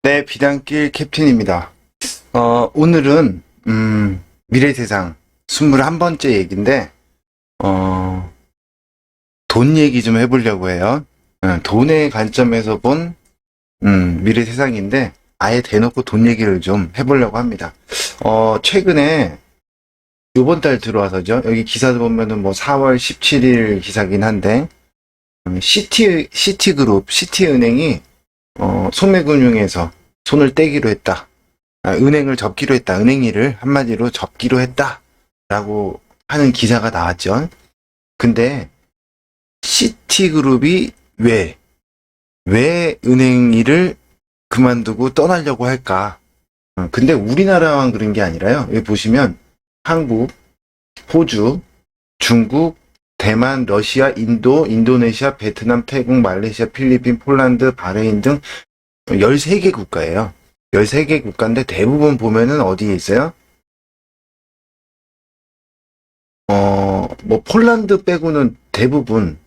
네, 비단길 캡틴입니다. 오늘은, 미래세상 21번째 얘기인데, 어, 돈 얘기 좀 해보려고 해요. 돈의 관점에서 본, 미래세상인데, 아예 대놓고 돈 얘기를 좀 해보려고 합니다. 최근에, 요번 달 들어와서죠. 여기 기사도 보면은 뭐 4월 17일 기사긴 한데, 시티그룹, 시티은행이, 소매금융에서 손을 떼기로 했다. 은행을 접기로 했다. 은행일을 한마디로 접기로 했다. 라고 하는 기사가 나왔죠. 근데 시티그룹이 왜 은행일을 그만두고 떠나려고 할까? 근데 우리나라만 그런 게 아니라요. 여기 보시면 한국, 호주, 중국, 대만, 러시아, 인도, 인도네시아, 베트남, 태국, 말레이시아, 필리핀, 폴란드, 바레인 등 13개 국가예요. 13개 국가인데 대부분 보면은 어디에 있어요? 뭐 폴란드 빼고는 대부분,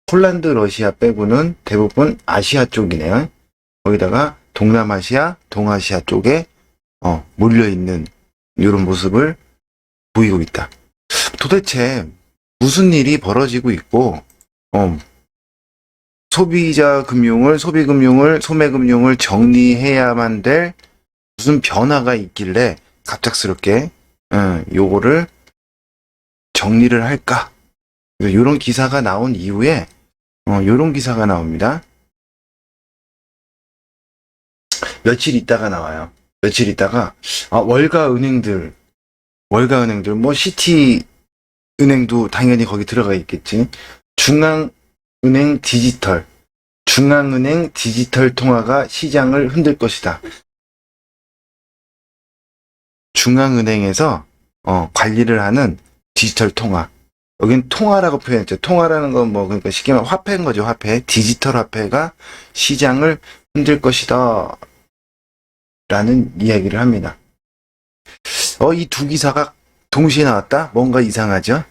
폴란드, 러시아 빼고는 대부분 아시아 쪽이네요. 거기다가 동남아시아, 동아시아 쪽에 몰려있는 이런 모습을 보이고 있다. 도대체 무슨 일이 벌어지고 있고, 소비금융을, 소매금융을 정리해야만 될 무슨 변화가 있길래 갑작스럽게, 요거를 정리를 할까? 요런 기사가 나온 이후에, 요런 기사가 나옵니다. 며칠 있다가 나와요. 며칠 있다가, 월가 은행들, 뭐, 시티은행도 당연히 거기 들어가 있겠지. 중앙은행 디지털 통화가 시장을 흔들 것이다. 중앙은행에서 관리를 하는 디지털 통화. 여긴 통화라고 표현했죠. 통화라는 건 뭐 그러니까 쉽게 말하면 화폐인 거죠. 화폐. 디지털 화폐가 시장을 흔들 것이다. 라는 이야기를 합니다. 이 두 기사가 동시에 나왔다? 뭔가 이상하죠?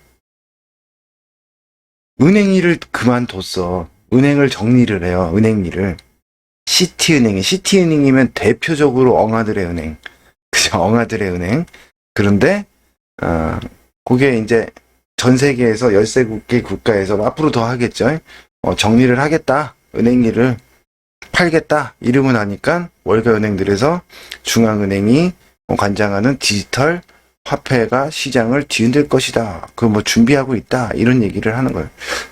은행 일을 그만뒀어. 은행을 정리를 해요. 은행 일을. 시티은행이면 대표적으로 엉아들의 은행. 그죠? 엉아들의 은행. 그런데, 그게 이제 전 세계에서 13개 국가에서 앞으로 더 하겠죠. 정리를 하겠다. 은행 일을 팔겠다. 이러고 나니까 월가 은행들에서 중앙은행이 관장하는 디지털 화폐가 시장을 뒤흔들 것이다. 그거 뭐 준비하고 있다. 이런 얘기를 하는 거예요.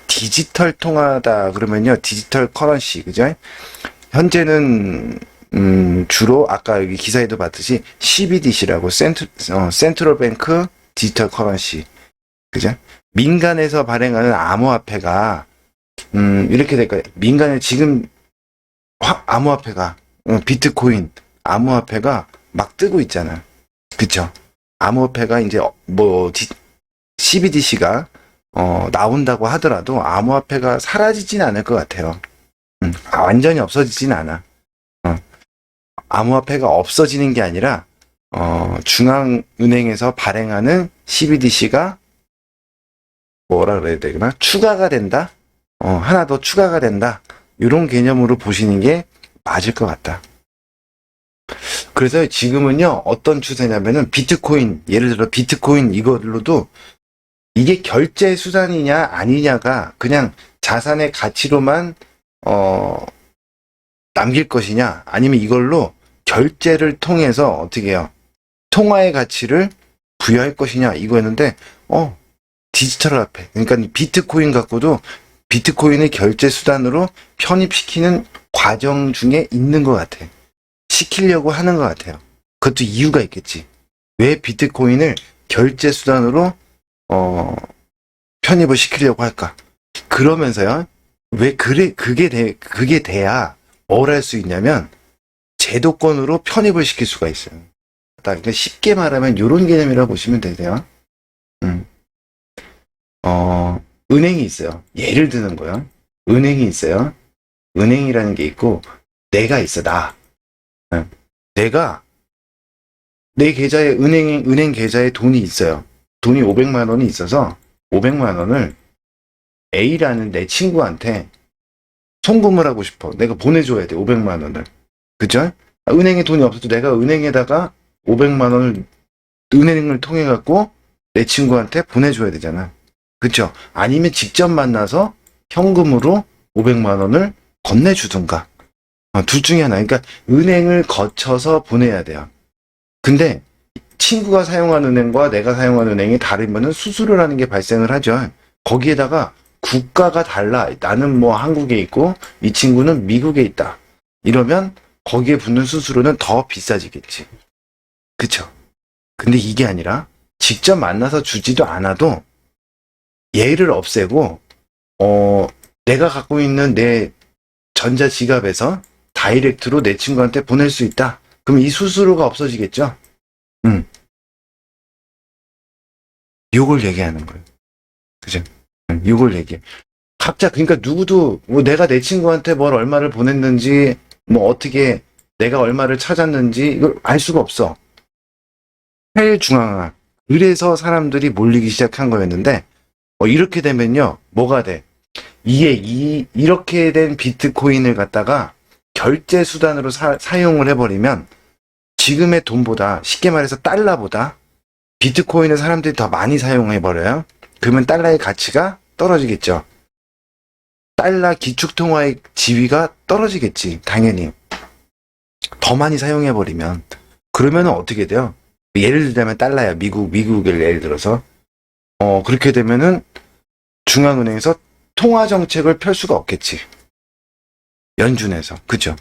디지털 통화다 그러면요. 디지털 커런시. 그죠? 현재는 주로 아까 여기 기사에도 봤듯이 CBDC라고 센트럴 뱅크 디지털 커런시. 그죠? 민간에서 발행하는 암호화폐가 이렇게 될 거예요. 민간에 지금 암호화폐가 비트코인 암호화폐가 막 뜨고 있잖아. 그쵸? 암호화폐가 이제 CBDC가 나온다고 하더라도 암호화폐가 사라지진 않을 것 같아요. 완전히 없어지진 않아. 암호화폐가 없어지는 게 아니라 중앙은행에서 발행하는 CBDC가 뭐라 그래야 되나? 추가가 된다? 하나 더 추가가 된다. 이런 개념으로 보시는 게 맞을 것 같다. 그래서 지금은요, 어떤 추세냐면은 비트코인, 예를 들어 비트코인 이걸로도 이게 결제 수단이냐 아니냐가 그냥 자산의 가치로만 남길 것이냐 아니면 이걸로 결제를 통해서 어떻게 해요? 통화의 가치를 부여할 것이냐 이거였는데 디지털 화폐 그러니까 비트코인 갖고도 비트코인을 결제 수단으로 편입시키는 과정 중에 있는 것 같아. 시키려고 하는 것 같아요. 그것도 이유가 있겠지. 왜 비트코인을 결제 수단으로 편입을 시키려고 할까? 그러면서요. 왜 그게 돼야 뭘 할 수 있냐면 제도권으로 편입을 시킬 수가 있어요. 그러니까 쉽게 말하면 이런 개념이라고 보시면 되세요. 은행이 있어요. 예를 드는 거요. 은행이 있어요. 은행이라는 게 있고 내가 있어. 내가 내 계좌에 은행 계좌에 돈이 있어요. 돈이 500만 원이 있어서 500만 원을 A라는 내 친구한테 송금을 하고 싶어. 내가 보내줘야 돼. 500만 원을. 그죠? 은행에 돈이 없어도 내가 은행에다가 500만 원을 은행을 통해 갖고 내 친구한테 보내줘야 되잖아. 그쵸? 아니면 직접 만나서 현금으로 500만 원을 건네주든가. 둘 중에 하나. 그러니까 은행을 거쳐서 보내야 돼요. 근데 친구가 사용하는 은행과 내가 사용하는 은행이 다르면은 수수료라는 게 발생을 하죠. 거기에다가 국가가 달라. 나는 뭐 한국에 있고 이 친구는 미국에 있다. 이러면 거기에 붙는 수수료는 더 비싸지겠지. 그쵸? 근데 이게 아니라 직접 만나서 주지도 않아도 얘를 없애고 내가 갖고 있는 내 전자지갑에서 다이렉트로 내 친구한테 보낼 수 있다. 그럼 이 수수료가 없어지겠죠? 요걸 얘기하는 거예요. 그죠? 요걸 얘기해. 각자, 그러니까 누구도, 뭐 내가 내 친구한테 뭘 얼마를 보냈는지, 뭐 어떻게 내가 얼마를 찾았는지, 이걸 알 수가 없어. 헬중앙화. 그래서 사람들이 몰리기 시작한 거였는데, 이렇게 되면요, 뭐가 돼? 이렇게 된 비트코인을 갖다가 결제 수단으로 사용을 해버리면, 지금의 돈보다, 쉽게 말해서 달러보다, 비트코인을 사람들이 더 많이 사용해버려요. 그러면 달러의 가치가 떨어지겠죠. 달러 기축통화의 지위가 떨어지겠지, 당연히. 더 많이 사용해버리면. 그러면 어떻게 돼요? 예를 들자면 달러야, 미국을 예를 들어서. 그렇게 되면은 중앙은행에서 통화정책을 펼 수가 없겠지. 연준에서. 그죠?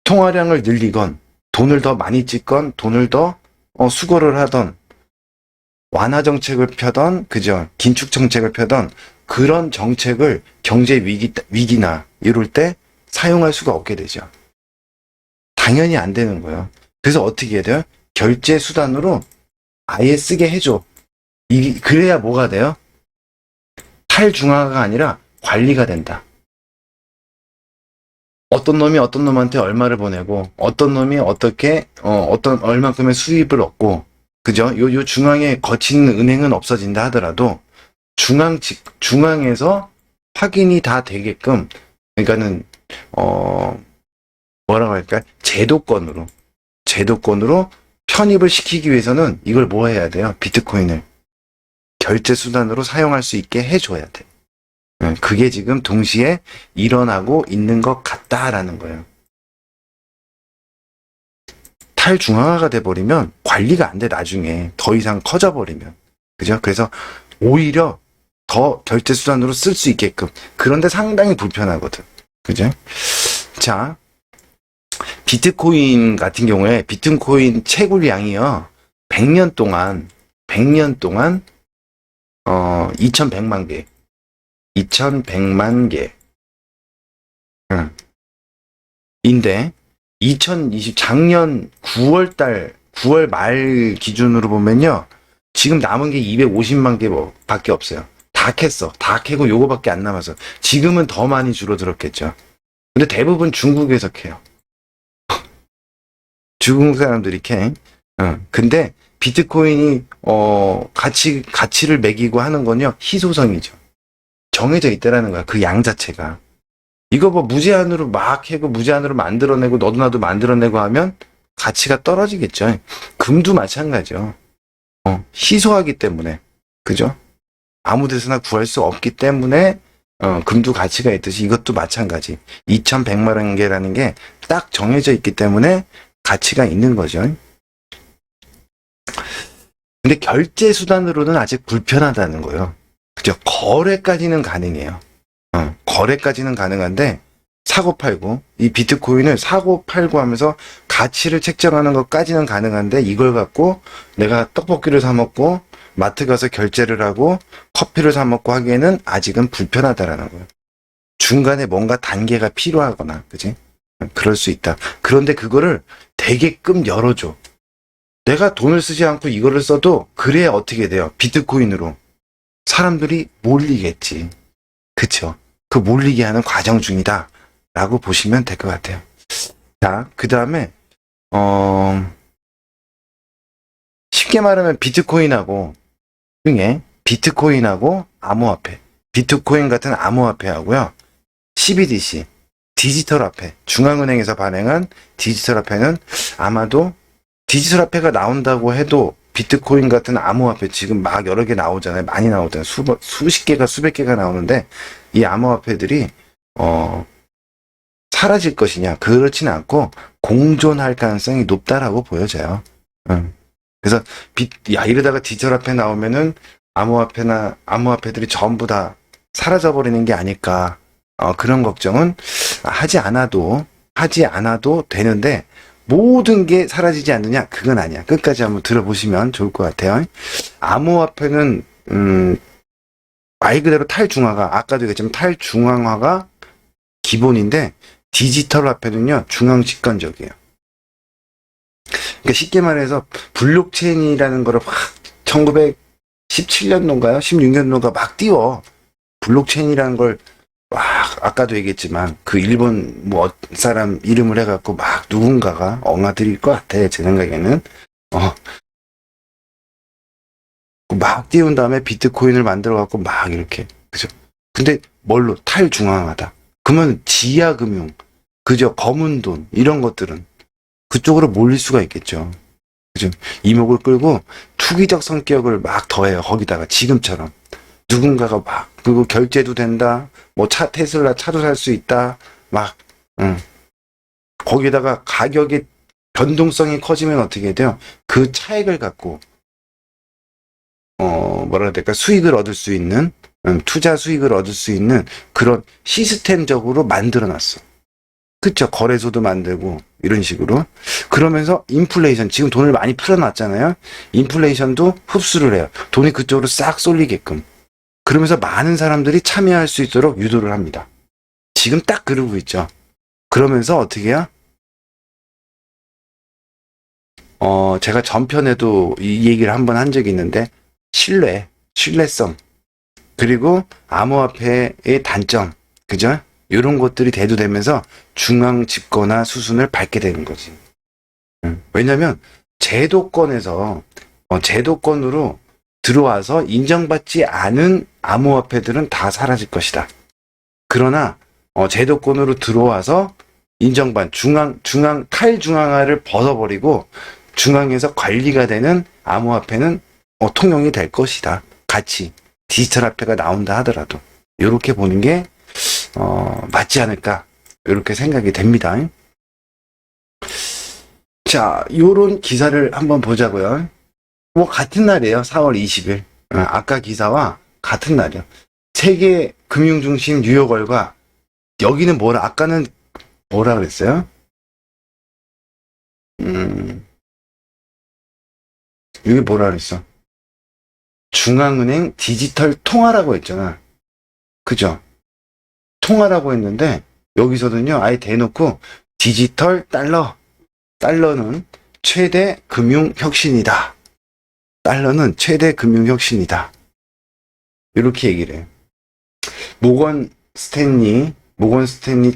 통화량을 늘리건, 돈을 더 많이 찍건, 돈을 더 수거를 하던, 완화 정책을 펴던, 그죠? 긴축 정책을 펴던 그런 정책을 경제 위기나 이럴 때 사용할 수가 없게 되죠. 당연히 안 되는 거예요. 그래서 어떻게 해야 돼요? 결제 수단으로 아예 쓰게 해줘. 그래야 뭐가 돼요? 탈중앙화가 아니라 관리가 된다. 어떤 놈이 어떤 놈한테 얼마를 보내고, 어떤 놈이 어떻게, 얼만큼의 수입을 얻고, 그죠? 요 중앙에 거치는 은행은 없어진다 하더라도, 중앙에서 확인이 다 되게끔, 그러니까는, 뭐라고 할까? 제도권으로 편입을 시키기 위해서는 이걸 뭐 해야 돼요? 비트코인을 결제 수단으로 사용할 수 있게 해줘야 돼. 그게 지금 동시에 일어나고 있는 것 같다라는 거예요. 탈중앙화가 돼버리면 관리가 안 돼, 나중에. 더 이상 커져버리면. 그죠? 그래서 오히려 더 결제 수단으로 쓸 수 있게끔. 그런데 상당히 불편하거든. 그죠? 자, 비트코인 같은 경우에 비트코인 채굴량이요. 100년 동안 2100만 개. 2100만 개. 인데 작년 9월 말 기준으로 보면요. 지금 남은 게 250만 개 밖에 없어요. 다 캤어. 다 캐고 요거밖에 안 남아서. 지금은 더 많이 줄어들었겠죠. 근데 대부분 중국에서 캐요. 중국 사람들이 캐. 근데 비트코인이 가치를 매기고 하는 건요. 희소성이죠. 정해져 있다라는 거야. 그 양 자체가. 이거 뭐 무제한으로 막 캐고 무제한으로 만들어내고 너도 나도 만들어내고 하면 가치가 떨어지겠죠. 금도 마찬가지죠. 희소하기 때문에. 그죠? 아무 데서나 구할 수 없기 때문에 금도 가치가 있듯이 이것도 마찬가지. 2100만 개라는 게 딱 정해져 있기 때문에 가치가 있는 거죠. 근데 결제 수단으로는 아직 불편하다는 거예요. 그죠? 거래까지는 가능해요. 거래까지는 가능한데 사고팔고, 이 비트코인을 사고팔고 하면서 가치를 책정하는 것까지는 가능한데 이걸 갖고 내가 떡볶이를 사 먹고 마트 가서 결제를 하고 커피를 사 먹고 하기에는 아직은 불편하다라는 거예요. 중간에 뭔가 단계가 필요하거나, 그지? 그럴 수 있다. 그런데 그거를 되게끔 열어줘. 내가 돈을 쓰지 않고 이거를 써도 그래야 어떻게 돼요? 비트코인으로 사람들이 몰리겠지. 그쵸? 그 몰리게 하는 과정 중이다 라고 보시면 될 것 같아요. 자, 그 다음에 쉽게 말하면 비트코인하고 중에 비트코인하고 암호화폐, 비트코인 같은 암호화폐하고요, CBDC, 디지털 화폐, 중앙은행에서 발행한 디지털 화폐는 아마도 디지털 화폐가 나온다고 해도 비트코인 같은 암호화폐 지금 막 여러 개 나오잖아요. 많이 나오잖아요. 수십 개가 수백 개가 나오는데 이 암호화폐들이 사라질 것이냐? 그렇지는 않고 공존할 가능성이 높다라고 보여져요. 그래서 이러다가 디지털 화폐 나오면은 암호화폐들이 전부 다 사라져 버리는 게 아닐까? 그런 걱정은 하지 않아도 되는데 모든 게 사라지지 않느냐? 그건 아니야. 끝까지 한번 들어보시면 좋을 것 같아요. 암호화폐는 말 그대로 탈중앙화, 아까도 얘기했지만 탈중앙화가 기본인데 디지털 화폐는요 중앙 집권적이에요. 그러니까 쉽게 말해서 블록체인이라는 거를 막 1917년도인가요? 16년도인가 막 띄워. 블록체인이라는 걸 막 아까도 얘기했지만 그 일본 뭐 사람 이름을 해갖고 막 누군가가 엉아들일 것 같아. 제 생각에는 막 띄운 다음에 비트코인을 만들어갖고 막 이렇게 그죠? 근데 뭘로 탈중앙화다. 그러면 지하금융, 그죠? 검은 돈 이런 것들은 그쪽으로 몰릴 수가 있겠죠. 그죠? 이목을 끌고 투기적 성격을 막 더해요. 거기다가 지금처럼 누군가가 막 그리고 결제도 된다. 뭐 테슬라 차도 살 수 있다. 막 거기다가 가격의 변동성이 커지면 어떻게 돼요? 그 차액을 갖고 뭐라 해야 될까? 수익을 얻을 수 있는 투자 수익을 얻을 수 있는 그런 시스템적으로 만들어 놨어. 그쵸? 거래소도 만들고 이런 식으로. 그러면서 인플레이션 지금 돈을 많이 풀어놨잖아요. 인플레이션도 흡수를 해요. 돈이 그쪽으로 싹 쏠리게끔. 그러면서 많은 사람들이 참여할 수 있도록 유도를 합니다. 지금 딱 그러고 있죠. 그러면서 어떻게 해요? 제가 전편에도 이 얘기를 한번 한 적이 있는데 신뢰성 그리고 암호화폐의 단점 그죠? 이런 것들이 대두되면서 중앙 집권화 수순을 밟게 되는 거지. 왜냐면 제도권에서 제도권으로 들어와서 인정받지 않은 암호화폐들은 다 사라질 것이다. 그러나 제도권으로 들어와서 인정받은 탈중앙화를 벗어버리고 중앙에서 관리가 되는 암호화폐는 통용이 될 것이다. 같이 디지털 화폐가 나온다 하더라도 이렇게 보는 게 맞지 않을까 이렇게 생각이 됩니다. 자, 요런 기사를 한번 보자고요. 뭐 같은 날이에요. 4월 20일. 아까 기사와 같은 날이요. 세계 금융중심 뉴욕월가 여기는 아까는 뭐라 그랬어요? 여기 뭐라 그랬어? 중앙은행 디지털 통화라고 했잖아. 그죠? 통화라고 했는데 여기서는요 아예 대놓고 디지털 달러는 최대 금융 혁신이다. 달러는 최대 금융 혁신이다. 이렇게 얘기를 해요. 모건 스탠리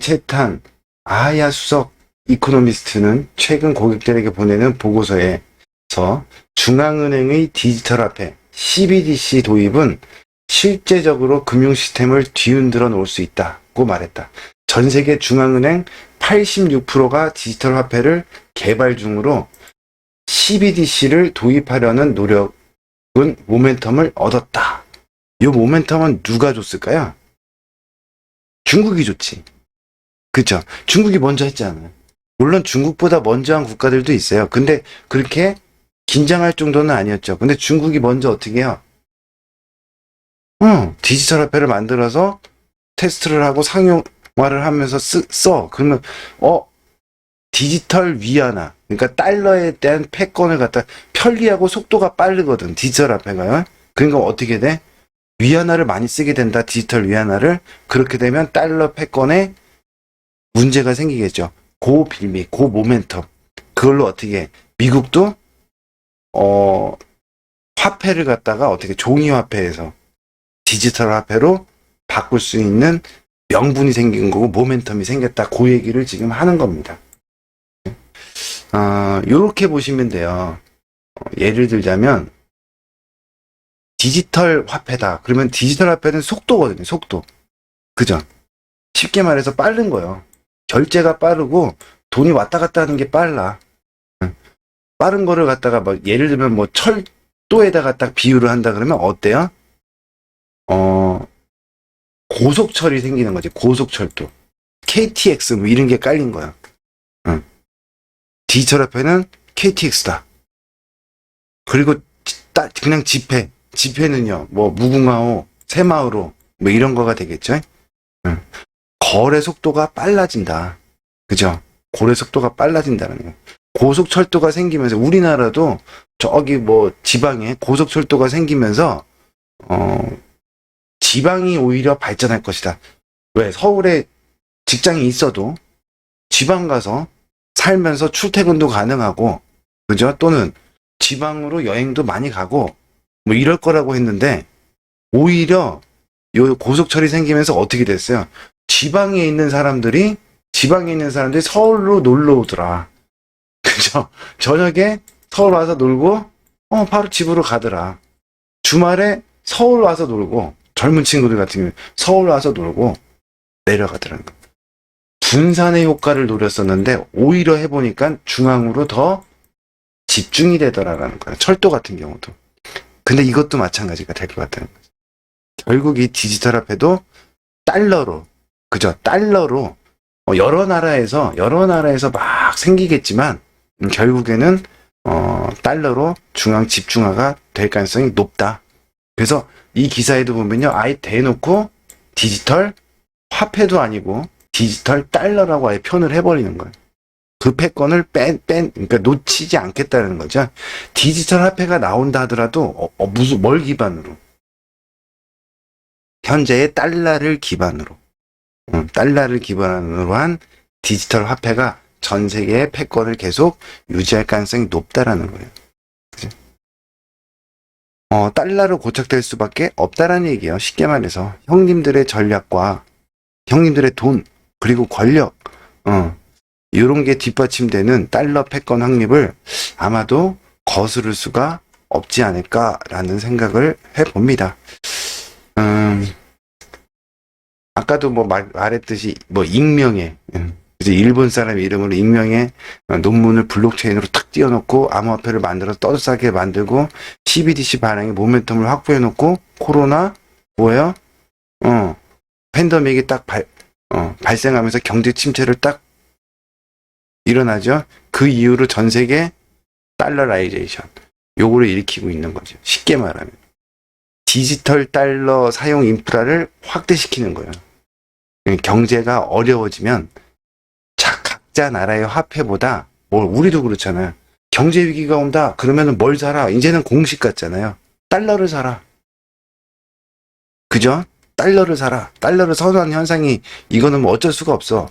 채탄 아야 수석 이코노미스트는 최근 고객들에게 보내는 보고서에서 중앙은행의 디지털 화폐 CBDC 도입은 실제적으로 금융 시스템을 뒤흔들어 놓을 수 있다고 말했다. 전 세계 중앙은행 86%가 디지털 화폐를 개발 중으로 CBDC를 도입하려는 노력은 모멘텀을 얻었다. 이 모멘텀은 누가 줬을까요? 중국이 줬지. 그쵸? 중국이 먼저 했잖아요. 물론 중국보다 먼저 한 국가들도 있어요. 근데 그렇게 긴장할 정도는 아니었죠. 근데 중국이 먼저 어떻게 해요? 디지털 화폐를 만들어서 테스트를 하고 상용화를 하면서 써. 그러면 디지털 위안화, 그러니까 달러에 대한 패권을 갖다 편리하고 속도가 빠르거든. 디지털 화폐가요. 그러니까 어떻게 돼? 위안화를 많이 쓰게 된다. 디지털 위안화를. 그렇게 되면 달러 패권에 문제가 생기겠죠. 고 빌미, 고 모멘텀. 그걸로 어떻게 미국도 화폐를 갖다가 어떻게 종이 화폐에서 디지털 화폐로 바꿀 수 있는 명분이 생긴 거고 모멘텀이 생겼다. 그 얘기를 지금 하는 겁니다. 요렇게 보시면 돼요. 예를 들자면 디지털 화폐다. 그러면 디지털 화폐는 속도거든요. 속도. 그죠? 쉽게 말해서 빠른 거예요. 결제가 빠르고 돈이 왔다 갔다 하는 게 빨라. 빠른 거를 갖다가 뭐 예를 들면 뭐 철도에다가 딱 비유를 한다 그러면 어때요? 고속철이 생기는 거지. 고속철도. KTX 뭐 이런 게 깔린 거야. 응. 디지털 화폐는 KTX다. 그리고 그냥 지폐는요. 뭐 무궁화호, 새마을호 뭐 이런 거가 되겠죠. 응. 거래 속도가 빨라진다. 그죠? 거래 속도가 빨라진다는 거. 고속철도가 생기면서 우리나라도 저기 뭐 지방에 고속철도가 생기면서 지방이 오히려 발전할 것이다. 왜? 서울에 직장이 있어도 지방 가서 살면서 출퇴근도 가능하고, 그죠? 또는 지방으로 여행도 많이 가고, 뭐 이럴 거라고 했는데, 오히려 요 고속철이 생기면서 어떻게 됐어요? 지방에 있는 사람들이 서울로 놀러 오더라. 그죠? 저녁에 서울 와서 놀고, 바로 집으로 가더라. 주말에 서울 와서 놀고, 젊은 친구들 같은 경우에 서울 와서 놀고, 내려가더라는 거. 분산의 효과를 노렸었는데, 오히려 해보니까 중앙으로 더 집중이 되더라라는 거야. 철도 같은 경우도. 근데 이것도 마찬가지가 될 것 같다는 거죠. 결국 이 디지털 화폐도 달러로, 그죠? 달러로, 여러 나라에서 막 생기겠지만, 결국에는 달러로 중앙 집중화가 될 가능성이 높다. 그래서 이 기사에도 보면요, 아예 대놓고 디지털 화폐도 아니고 디지털 달러라고 아예 표현을 해버리는 거예요. 그 패권을 그러니까 놓치지 않겠다는 거죠. 디지털 화폐가 나온다 하더라도 뭘 기반으로? 현재의 달러를 기반으로 한 디지털 화폐가 전 세계의 패권을 계속 유지할 가능성이 높다라는 거예요. 그치? 달러로 고착될 수밖에 없다라는 얘기예요. 쉽게 말해서 형님들의 전략과 형님들의 돈 그리고 권력 이런 게 뒷받침되는 달러 패권 확립을 아마도 거스를 수가 없지 않을까라는 생각을 해봅니다. 아까도 뭐 말했듯이 뭐 익명의 일본 사람 이름으로 익명의 논문을 블록체인으로 탁 띄워놓고 암호화폐를 만들어서 떠들싸게 만들고 CBDC 발행의 모멘텀을 확보해놓고 코로나 뭐예요? 팬데믹이 딱 발생하면서 경제 침체를 딱 일어나죠. 그 이후로 전 세계 달러라이제이션 요거를 일으키고 있는 거죠. 쉽게 말하면 디지털 달러 사용 인프라를 확대시키는 거예요. 경제가 어려워지면 각자 나라의 화폐보다 우리도 그렇잖아요. 경제 위기가 온다 그러면은 뭘 사라? 이제는 공식 같잖아요. 달러를 사라. 그죠? 달러를 사라. 달러를 선호하는 현상이 이거는 뭐 어쩔 수가 없어.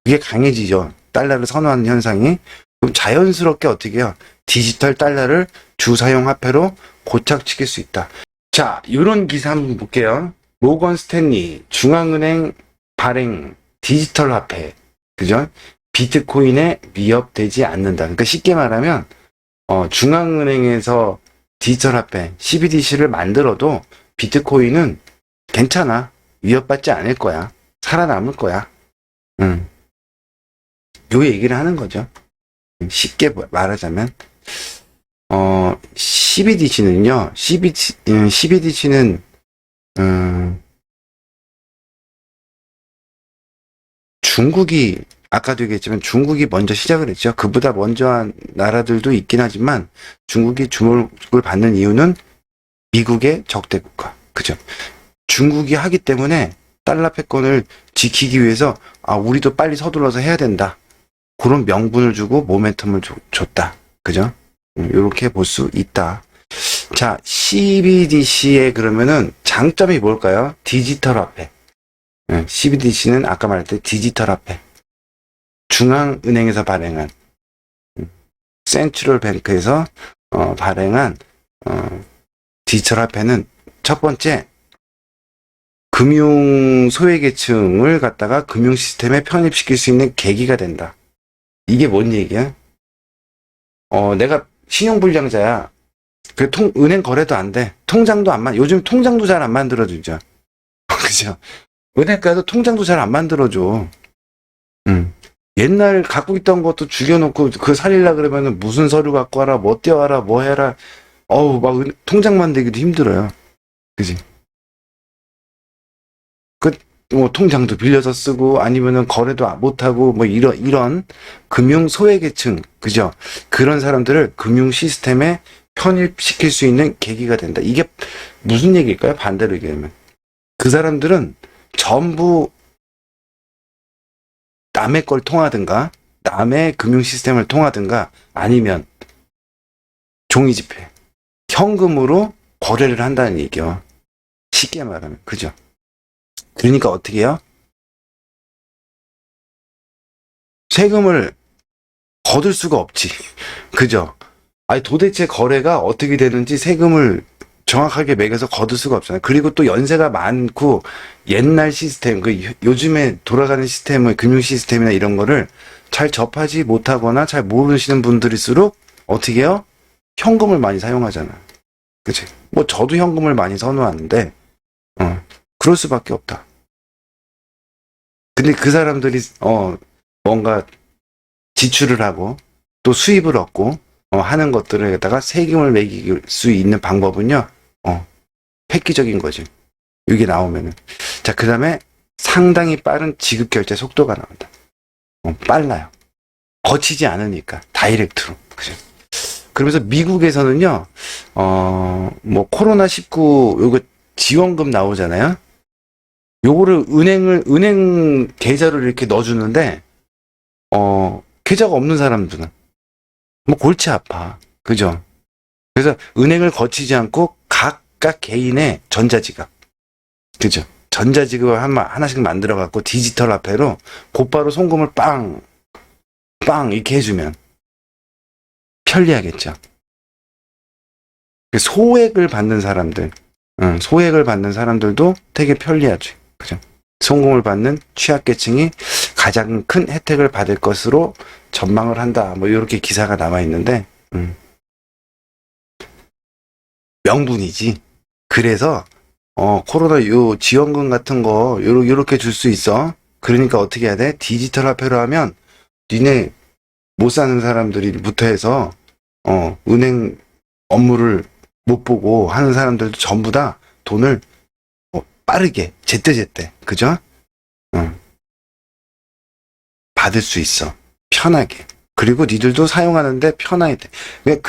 그게 강해지죠. 달러를 선호하는 현상이. 그럼 자연스럽게 어떻게 해요? 디지털 달러를 주사용 화폐로 고착시킬 수 있다. 자, 이런 기사 한번 볼게요. 모건 스탠리 중앙은행 발행 디지털 화폐, 그죠? 비트코인에 위협되지 않는다. 그러니까 쉽게 말하면 중앙은행에서 디지털 화폐 CBDC를 만들어도 비트코인은 괜찮아. 위협받지 않을 거야. 살아남을 거야. 요 얘기를 하는 거죠. 쉽게 말하자면 CBDC는요. CBDC는 중국이 아까도 얘기했지만 중국이 먼저 시작을 했죠. 그보다 먼저 한 나라들도 있긴 하지만 중국이 주목을 받는 이유는 미국의 적대 국가. 그죠? 중국이 하기 때문에 달러 패권을 지키기 위해서 우리도 빨리 서둘러서 해야 된다. 그런 명분을 주고 모멘텀을 줬다. 그죠? 이렇게 볼 수 있다. 자, CBDC의 그러면은 장점이 뭘까요? 디지털 화폐. CBDC는 아까 말했듯이 디지털 화폐. 중앙은행에서 발행한, 센트럴 뱅크에서 발행한 디지털 화폐는 첫 번째, 금융 소외계층을 갖다가 금융 시스템에 편입시킬 수 있는 계기가 된다. 이게 뭔 얘기야? 내가 신용불량자야. 은행 거래도 안 돼. 통장도 요즘 통장도 잘 안 만들어주죠. 그죠? 은행 가도 통장도 잘 안 만들어줘. 옛날 갖고 있던 것도 죽여놓고 그 살리려 그러면은 무슨 서류 갖고 와라, 뭐 떼와라, 뭐 해라. 어우, 막 통장 만들기도 힘들어요. 그지? 그, 뭐 통장도 빌려서 쓰고 아니면은 거래도 못하고 뭐 이런 금융 소외계층, 그죠? 그런 사람들을 금융 시스템에 편입시킬 수 있는 계기가 된다. 이게 무슨 얘기일까요? 반대로 얘기하면. 그 사람들은 전부 남의 걸 통하든가, 남의 금융 시스템을 통하든가, 아니면 종이지폐, 현금으로 거래를 한다는 얘기요. 쉽게 말하면. 그죠? 그러니까 어떻게 해요? 세금을 거둘 수가 없지. 그죠? 아니, 도대체 거래가 어떻게 되는지 세금을 정확하게 매겨서 거둘 수가 없잖아요. 그리고 또 연세가 많고 옛날 시스템, 요즘에 돌아가는 시스템의 금융 시스템이나 이런 거를 잘 접하지 못하거나 잘 모르시는 분들일수록 어떻게 해요? 현금을 많이 사용하잖아. 그치? 뭐 저도 현금을 많이 선호하는데, 그럴 수밖에 없다. 근데 그 사람들이, 뭔가 지출을 하고 또 수입을 얻고, 하는 것들을 갖다가 세금을 매길 수 있는 방법은요, 획기적인 거지. 이게 나오면은. 자, 그 다음에 상당히 빠른 지급 결제 속도가 나온다. 빨라요. 거치지 않으니까. 다이렉트로. 그죠? 그러면서 미국에서는요, 뭐, 코로나19 요거 지원금 나오잖아요. 요거를 은행 계좌를 이렇게 넣어주는데, 계좌가 없는 사람들은, 뭐, 골치 아파. 그죠? 그래서 은행을 거치지 않고 각각 개인의 전자지갑. 그죠? 전자지갑을 하나씩 만들어갖고 디지털 화폐로 곧바로 송금을 빵 이렇게 해주면 편리하겠죠. 소액을 받는 사람들, 소액을 받는 사람들도 되게 편리하죠. 그죠? 송금을 받는 취약계층이 가장 큰 혜택을 받을 것으로 전망을 한다. 뭐 이렇게 기사가 남아 있는데, 명분이지. 그래서 코로나 요 지원금 같은 거 요렇게 줄 수 있어. 그러니까 어떻게 해야 돼? 디지털 화폐로 하면 니네 못 사는 사람들이부터 해서 은행 업무를 못 보고 하는 사람들도 전부 다 돈을 빠르게 제때제때 그죠? 받을 수 있어. 편하게. 그리고 니들도 사용하는데 편하게 돼. 왜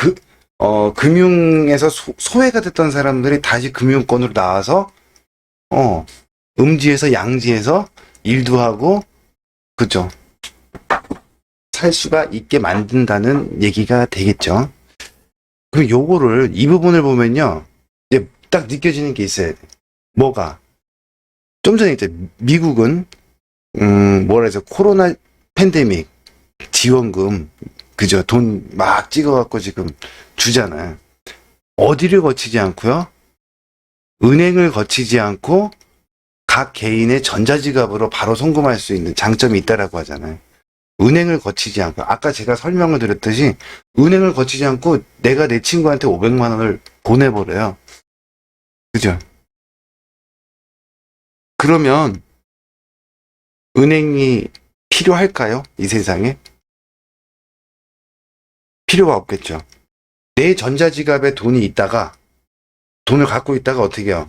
금융에서 소외가 됐던 사람들이 다시 금융권으로 나와서 음지에서 양지에서 일도 하고 그죠? 살 수가 있게 만든다는 얘기가 되겠죠. 그럼 요거를 이 부분을 보면요, 이제 딱 느껴지는 게 있어야 돼. 뭐가? 좀 전에 이제 미국은 뭐라 해서 코로나 팬데믹 지원금 그죠? 돈 막 찍어갖고 지금 주잖아요. 어디를 거치지 않고요? 은행을 거치지 않고 각 개인의 전자지갑으로 바로 송금할 수 있는 장점이 있다라고 하잖아요. 은행을 거치지 않고 아까 제가 설명을 드렸듯이 은행을 거치지 않고 내가 내 친구한테 500만 원을 보내버려요. 그죠? 그러면 은행이 필요할까요? 이 세상에? 필요가 없겠죠. 내 전자지갑에 돈을 갖고 있다가 어떻게 해요?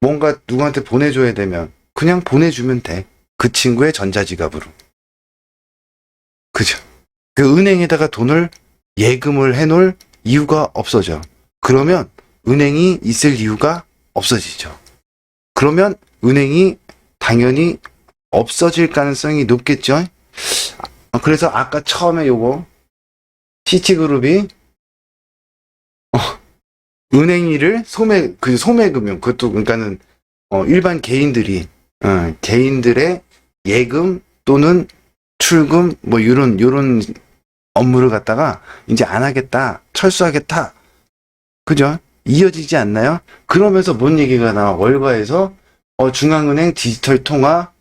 뭔가 누구한테 보내줘야 되면 그냥 보내주면 돼. 그 친구의 전자지갑으로. 그죠? 그 은행에다가 돈을 예금을 해놓을 이유가 없어져. 그러면 은행이 있을 이유가 없어지죠. 그러면 은행이 당연히 없어질 가능성이 높겠죠. 그래서 아까 처음에 요거 시티그룹이 은행이를 소매금융 그것도 그러니까는 일반 개인들이 개인들의 예금 또는 출금 뭐 요런 업무를 갖다가 이제 안 하겠다 철수하겠다 그죠? 이어지지 않나요? 그러면서 뭔 얘기가 나와? 월가에서 중앙은행 디지털 통화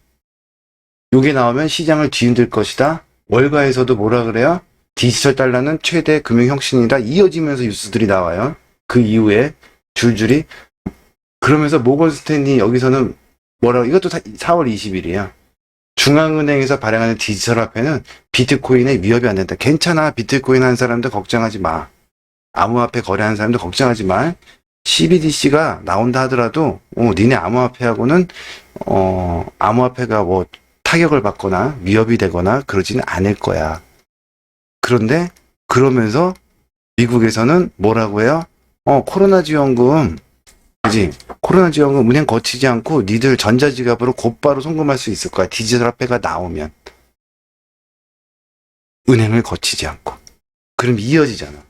요게 나오면 시장을 뒤흔들 것이다. 월가에서도 뭐라 그래요? 디지털 달러는 최대 금융 혁신이다. 이어지면서 뉴스들이 나와요. 그 이후에 줄줄이 그러면서 모건 스탠리 여기서는 뭐라고 이것도 4월 20일이야. 중앙은행에서 발행하는 디지털 화폐는 비트코인에 위협이 안 된다. 괜찮아. 비트코인 하는 사람들 걱정하지 마. 암호화폐 거래하는 사람들 걱정하지 마. CBDC가 나온다 하더라도 니네 암호화폐하고는 암호화폐가 뭐 타격을 받거나 위협이 되거나 그러지는 않을 거야. 그런데 그러면서 미국에서는 뭐라고 해요? 코로나 지원금, 그지? 코로나 지원금 은행 거치지 않고 니들 전자지갑으로 곧바로 송금할 수 있을 거야. 디지털 화폐가 나오면. 은행을 거치지 않고. 그럼 이어지잖아.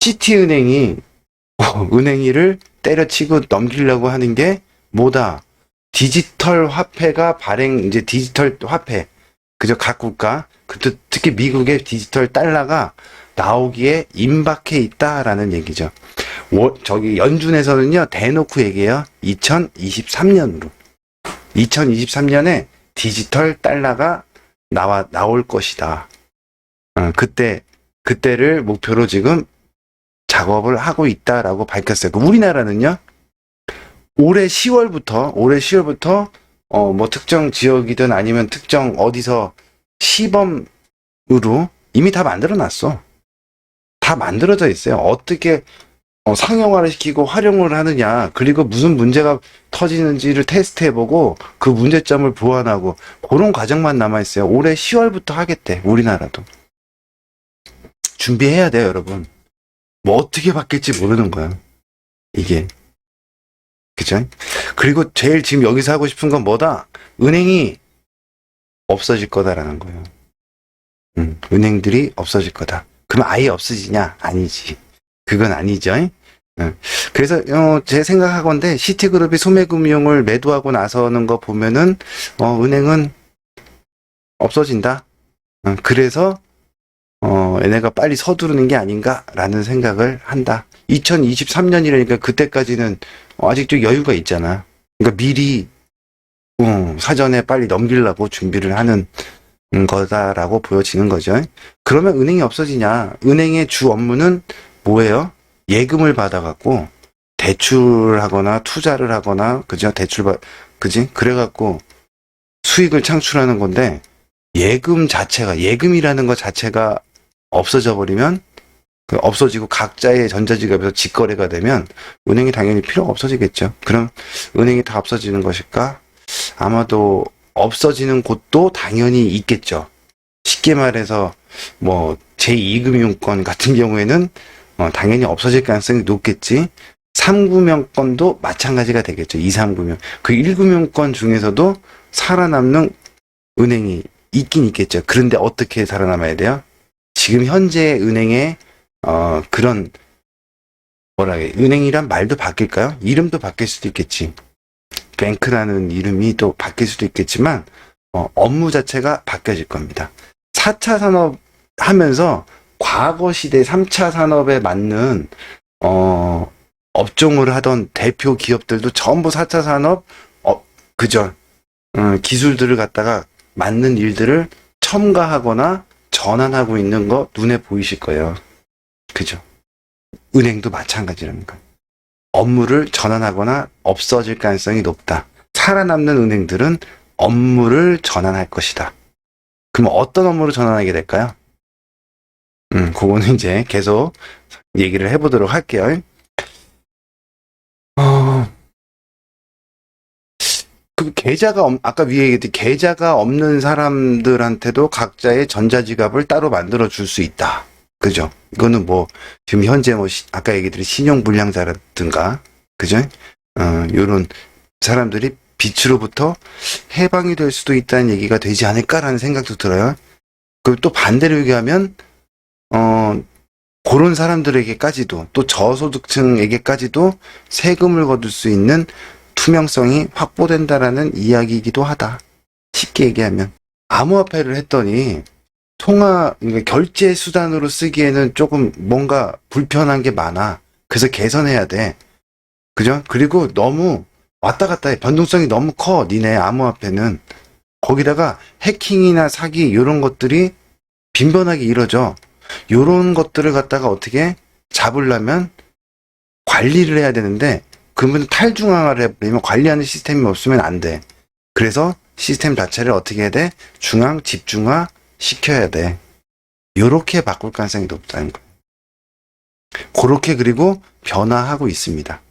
시티은행이 은행이를 때려치고 넘기려고 하는 게 뭐다? 디지털 화폐가 이제 디지털 화폐. 그죠? 각 국가. 특히 미국의 디지털 달러가 나오기에 임박해 있다라는 얘기죠. 저기 연준에서는요, 대놓고 얘기해요. 2023년으로. 2023년에 디지털 달러가 나올 것이다. 그때를 목표로 지금 작업을 하고 있다라고 밝혔어요. 우리나라는요, 올해 10월부터 뭐 특정 지역이든 아니면 특정 어디서 시범으로 이미 다 만들어 놨어. 다 만들어져 있어요. 어떻게 상용화를 시키고 활용을 하느냐, 그리고 무슨 문제가 터지는지를 테스트해보고 그 문제점을 보완하고 그런 과정만 남아있어요. 올해 10월부터 하겠대. 우리나라도. 준비해야 돼요, 여러분. 뭐 어떻게 바뀔지 모르는 거야, 이게. 그죠? 그리고 제일 지금 여기서 하고 싶은 건 뭐다? 은행이 없어질 거다라는 거예요. 은행들이 없어질 거다. 그럼 아예 없어지냐? 아니지. 그건 아니죠. 그래서 제 생각하건대 시티그룹이 소매금융을 매도하고 나서는 거 보면은 은행은 없어진다. 그래서 얘네가 빨리 서두르는 게 아닌가라는 생각을 한다. 2023년이라니까 그때까지는 아직도 여유가 있잖아. 그러니까 미리 사전에 빨리 넘기려고 준비를 하는 거다라고 보여지는 거죠. 그러면 은행이 없어지냐? 은행의 주 업무는 뭐예요? 예금을 받아갖고 대출하거나 투자를 하거나, 그죠? 그지? 그래갖고 수익을 창출하는 건데, 예금이라는 것 자체가 없어져 버리면, 없어지고 각자의 전자지갑에서 직거래가 되면 은행이 당연히 필요가 없어지겠죠. 그럼 은행이 다 없어지는 것일까? 아마도 없어지는 곳도 당연히 있겠죠. 쉽게 말해서 뭐 제2금융권 같은 경우에는 당연히 없어질 가능성이 높겠지. 3금융권도 마찬가지가 되겠죠. 2, 3금융. 그 1금융권 중에서도 살아남는 은행이 있긴 있겠죠. 그런데 어떻게 살아남아야 돼요? 지금 현재 은행의 그런 은행이란 말도 바뀔까요? 이름도 바뀔 수도 있겠지. 뱅크라는 이름이 또 바뀔 수도 있겠지만 업무 자체가 바뀌어질 겁니다. 4차 산업 하면서 과거 시대 3차 산업에 맞는 업종을 하던 대표 기업들도 전부 4차 산업 그죠? 기술들을 갖다가 맞는 일들을 첨가하거나 전환하고 있는 거 눈에 보이실 거예요. 그죠? 은행도 마찬가지라는 거예요. 업무를 전환하거나 없어질 가능성이 높다. 살아남는 은행들은 업무를 전환할 것이다. 그럼 어떤 업무를 전환하게 될까요? 그거는 이제 계속 얘기를 해보도록 할게요. 아까 위에 얘기했듯이 계좌가 없는 사람들한테도 각자의 전자지갑을 따로 만들어 줄 수 있다. 그죠? 이거는 뭐 지금 현재 뭐 아까 얘기드린 신용불량자라든가, 그죠? 요런 사람들이 빚으로부터 해방이 될 수도 있다는 얘기가 되지 않을까라는 생각도 들어요. 그리고 또 반대로 얘기하면 그런 사람들에게까지도, 또 저소득층에게까지도 세금을 거둘 수 있는 투명성이 확보된다라는 이야기이기도 하다. 쉽게 얘기하면 암호화폐를 했더니 그러니까 결제 수단으로 쓰기에는 조금 뭔가 불편한 게 많아. 그래서 개선해야 돼. 그죠? 그리고 너무 왔다 갔다 해. 변동성이 너무 커. 니네 암호화폐는. 거기다가 해킹이나 사기 이런 것들이 빈번하게 이뤄져. 이런 것들을 갖다가 어떻게 잡으려면 관리를 해야 되는데, 그러면 탈중앙화를 해버리면 관리하는 시스템이 없으면 안 돼. 그래서 시스템 자체를 어떻게 해야 돼? 중앙 집중화 시켜야 돼. 요렇게 바꿀 가능성이 높다는 거예요. 그렇게 그리고 변화하고 있습니다.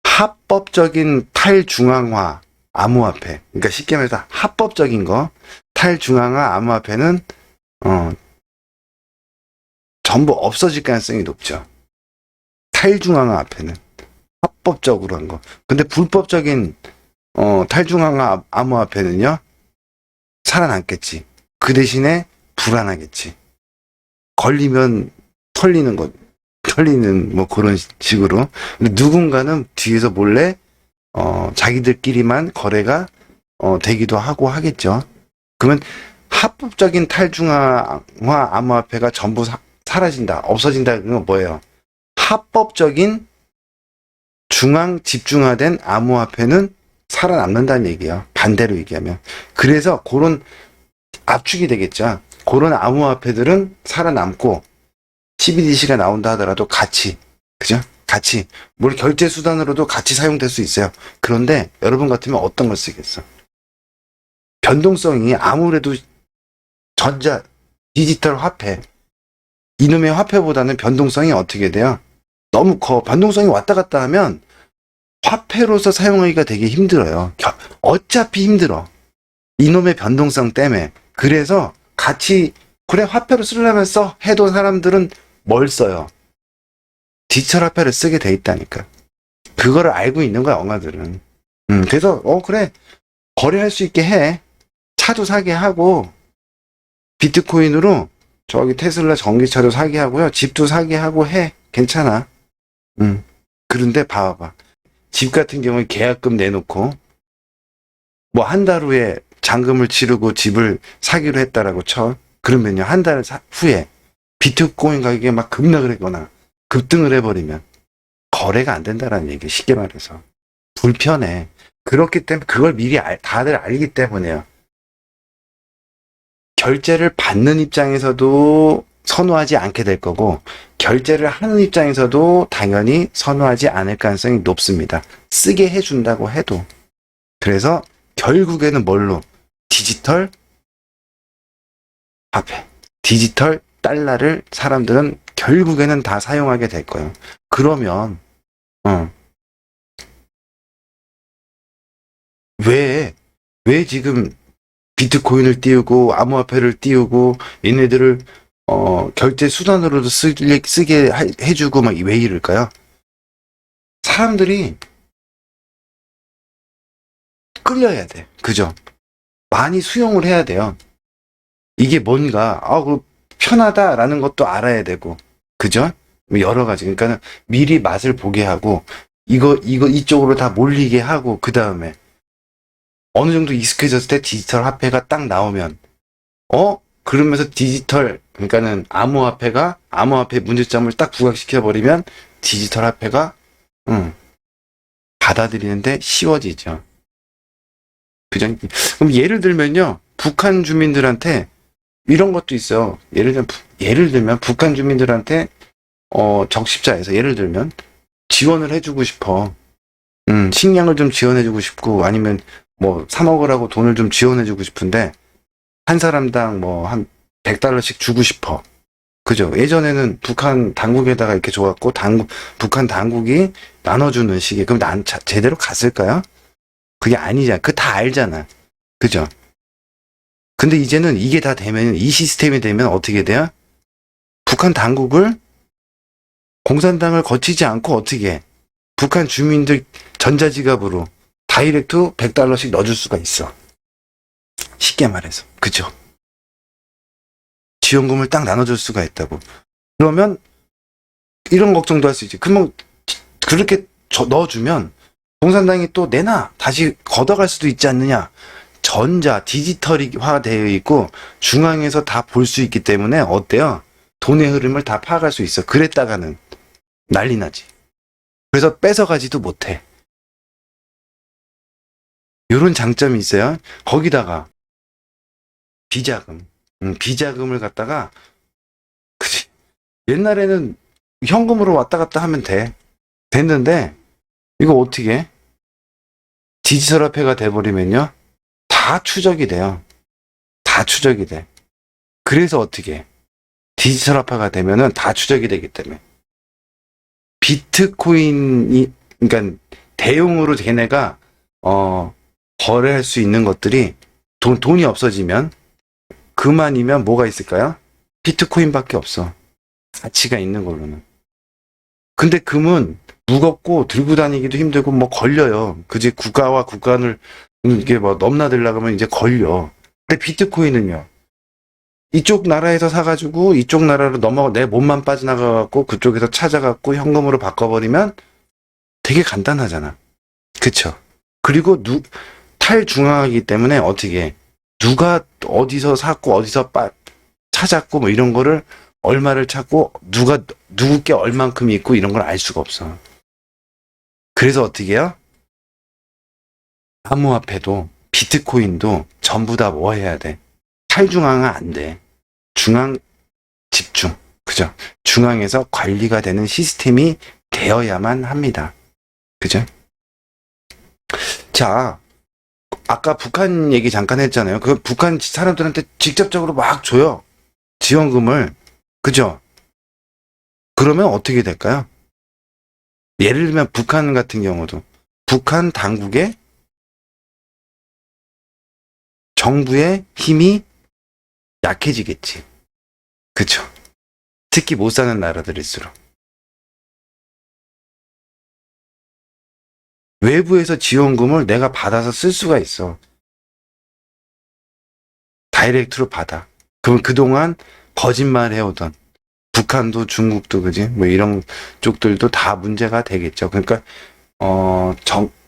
합법적인 탈중앙화 암호화폐. 그러니까 쉽게 말해서 합법적인 거 탈중앙화 암호화폐는 전부 없어질 가능성이 높죠. 탈중앙화 화폐는 합법적으로 한 거. 근데 불법적인 탈중앙화 암호화폐는요 살아남겠지. 그 대신에 불안하겠지. 걸리면 털리는 뭐 그런 식으로. 근데 누군가는 뒤에서 몰래 자기들끼리만 거래가 되기도 하고 하겠죠. 그러면 합법적인 탈중앙화 암호화폐가 전부 사라진다, 없어진다. 그건 뭐예요? 합법적인 중앙 집중화된 암호화폐는 살아남는다는 얘기예요. 반대로 얘기하면. 그래서 그런 압축이 되겠죠. 그런 암호화폐들은 살아남고 CBDC가 나온다 하더라도 같이, 그죠? 같이, 뭘 결제 수단으로도 같이 사용될 수 있어요. 그런데 여러분 같으면 어떤 걸 쓰겠어? 변동성이 아무래도 디지털 화폐, 이놈의 화폐보다는 변동성이 어떻게 돼요? 너무 변동성이 왔다 갔다 하면 화폐로서 사용하기가 되게 힘들어요. 어차피 힘들어. 이놈의 변동성 때문에. 그래서 같이 그래 화폐로 쓰려면서 해도 사람들은 뭘 써요? 디지털 화폐를 쓰게 돼 있다니까. 그거를 알고 있는 거야, 엉아들은. 그래서 그래 거래할 수 있게 해. 차도 사게 하고 비트코인으로 저기 테슬라 전기차도 사게 하고요. 집도 사게 하고 해. 괜찮아. 그런데 봐봐. 집 같은 경우에 계약금 내놓고 뭐 한 달 후에 잔금을 치르고 집을 사기로 했다라고 쳐. 그러면요. 한 달 후에 비트코인 가격이 막 급락을 했거나 급등을 해버리면 거래가 안 된다라는 얘기. 쉽게 말해서. 불편해. 그렇기 때문에 그걸 미리 다들 알기 때문에요. 결제를 받는 입장에서도 선호하지 않게 될 거고 결제를 하는 입장에서도 당연히 선호하지 않을 가능성이 높습니다. 쓰게 해준다고 해도. 그래서 결국에는 뭘로? 디지털 화폐, 디지털 달러를 사람들은 결국에는 다 사용하게 될 거예요. 그러면 왜 지금 비트코인을 띄우고 암호화폐를 띄우고 얘네들을 결제 수단으로도 쓰게 해주고 막 왜 이럴까요? 사람들이 끌려야 돼. 그죠? 많이 수용을 해야 돼요. 이게 뭔가 편하다라는 것도 알아야 되고, 그죠? 여러 가지. 그러니까는 미리 맛을 보게 하고 이쪽으로 다 몰리게 하고 그 다음에 어느 정도 익숙해졌을 때 디지털 화폐가 딱 나오면 그러면서 그러니까는 암호화폐 문제점을 딱 부각시켜 버리면 디지털 화폐가 받아들이는데 쉬워지죠. 그죠? 그럼 예를 들면요. 북한 주민들한테 이런 것도 있어요. 예를 들면 북한 주민들한테 적십자에서 예를 들면 지원을 해주고 싶어. 식량을 좀 지원해주고 싶고 아니면 뭐 사 먹으라고 돈을 좀 지원해주고 싶은데 한 사람당 뭐 한 $100씩 주고 싶어. 그죠? 예전에는 북한 당국에다가 이렇게 줘갖고 북한 당국이 나눠주는 식이 그럼 난 제대로 갔을까요? 그게 아니잖아. 그거 다 알잖아. 그죠? 근데 이제는 이게 다 되면 이 시스템이 되면 어떻게 돼요? 북한 당국을 공산당을 거치지 않고 어떻게 해? 북한 주민들 전자지갑으로 다이렉트 $100씩 넣어줄 수가 있어. 쉽게 말해서. 그죠? 지원금을 딱 나눠줄 수가 있다고. 그러면 이런 걱정도 할 수 있지. 그러면 그렇게 넣어주면 공산당이 또 내놔 다시 걷어갈 수도 있지 않느냐. 디지털화 되어 있고 중앙에서 다 볼 수 있기 때문에 어때요? 돈의 흐름을 다 파악할 수 있어. 그랬다가는 난리 나지. 그래서 뺏어가지도 못해. 이런 장점이 있어요. 거기다가 비자금을 갖다가 그치. 옛날에는 현금으로 왔다 갔다 하면 됐는데 이거 어떻게 디지털 화폐가 돼버리면요 다 다 추적이 돼요. 다 추적이 돼. 그래서 어떻게 디지털화폐가 되면은 다 추적이 되기 때문에 비트코인이 그러니까 대용으로 걔네가 거래할 수 있는 것들이 돈이 없어지면 그만이면 뭐가 있을까요? 비트코인밖에 없어. 가치가 있는 걸로는. 근데 금은 무겁고 들고 다니기도 힘들고 뭐 걸려요. 그지 국가와 국간을 이게 뭐 넘나들려고 하면 이제 걸려. 근데 비트코인은요. 이쪽 나라에서 사가지고 이쪽 나라로 넘어가 내 몸만 빠져나가갖고 그쪽에서 찾아갖고 현금으로 바꿔버리면 되게 간단하잖아. 그쵸? 그리고 탈중앙이기 때문에 어떻게 누가 어디서 샀고 어디서 찾았고 뭐 이런 거를 얼마를 찾고 누구께 얼만큼이 있고 이런 걸 알 수가 없어. 그래서 어떻게 해요? 암호화폐도 비트코인도 전부 다 뭐 해야 돼? 탈중앙은 안 돼. 중앙 집중. 그죠? 중앙에서 관리가 되는 시스템이 되어야만 합니다. 그죠? 자, 아까 북한 얘기 잠깐 했잖아요. 그 북한 사람들한테 직접적으로 막 줘요. 지원금을. 그죠? 그러면 어떻게 될까요? 예를 들면 북한 같은 경우도 북한 당국의 정부의 힘이 약해지겠지. 그쵸? 특히 못 사는 나라들일수록. 외부에서 지원금을 내가 받아서 쓸 수가 있어. 다이렉트로 받아. 그럼 그동안 거짓말 해오던 북한도 중국도 그지? 뭐 이런 쪽들도 다 문제가 되겠죠. 그러니까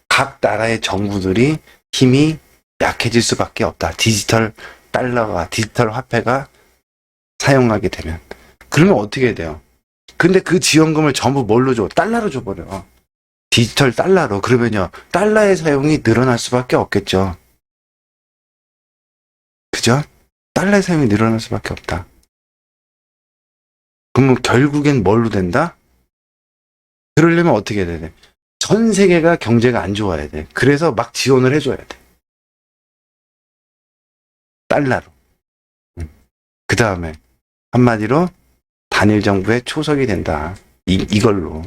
각 나라의 정부들이 힘이 약해질 수밖에 없다. 디지털 달러가 디지털 화폐가 사용하게 되면. 그러면 어떻게 돼요? 근데 그 지원금을 전부 뭘로 줘? 달러로 줘버려. 디지털 달러로. 그러면요. 달러의 사용이 늘어날 수밖에 없겠죠. 그죠? 달러의 사용이 늘어날 수밖에 없다. 그러면 결국엔 뭘로 된다? 그러려면 어떻게 해야 돼? 전 세계가 경제가 안 좋아야 돼. 그래서 막 지원을 해줘야 돼. 달러로. 그 다음에 한마디로 단일 정부의 초석이 된다. 이걸로.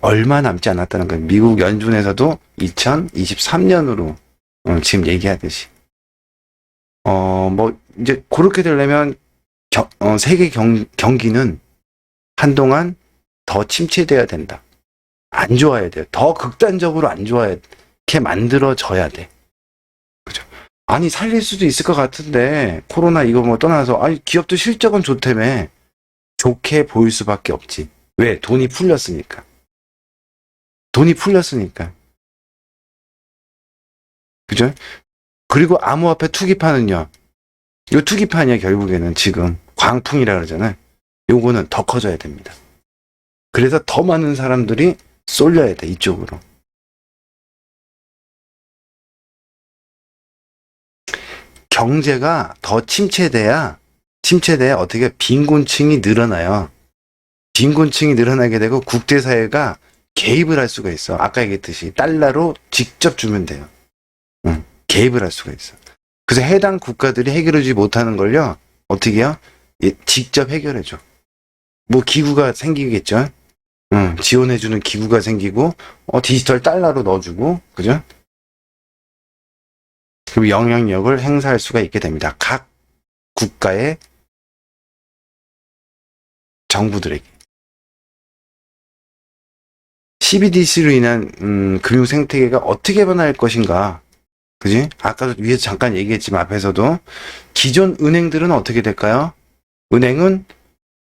얼마 남지 않았다는 거예요. 미국 연준에서도 2023년으로 지금 얘기하듯이. 뭐 이제 그렇게 되려면 세계 경기는 한동안 더 침체돼야 된다. 안 좋아야 돼요. 더 극단적으로 안 좋아게 만들어져야 돼. 그죠? 아니 살릴 수도 있을 것 같은데 코로나 이거 뭐 떠나서 아니 기업도 실적은 좋다며 좋게 보일 수밖에 없지. 왜? 돈이 풀렸으니까. 돈이 풀렸으니까. 그죠? 그리고 암호화폐 투기판은요. 이 투기판이야 결국에는 지금 광풍이라 그러잖아요. 요거는 더 커져야 됩니다. 그래서 더 많은 사람들이 쏠려야 돼 이쪽으로. 경제가 더 침체돼야 어떻게 빈곤층이 늘어나요. 빈곤층이 늘어나게 되고 국제사회가 개입을 할 수가 있어. 아까 얘기했듯이 달러로 직접 주면 돼요. 개입을 할 수가 있어. 그래서 해당 국가들이 해결하지 못하는 걸요. 어떻게 해요? 직접 해결해줘. 뭐 기구가 생기겠죠. 지원해주는 기구가 생기고 디지털 달러로 넣어주고 그죠? 그리고 영향력을 행사할 수가 있게 됩니다. 각 국가의 정부들에게. CBDC로 인한 금융 생태계가 어떻게 변할 것인가? 그지? 아까도 위에서 잠깐 얘기했지만 앞에서도 기존 은행들은 어떻게 될까요? 은행은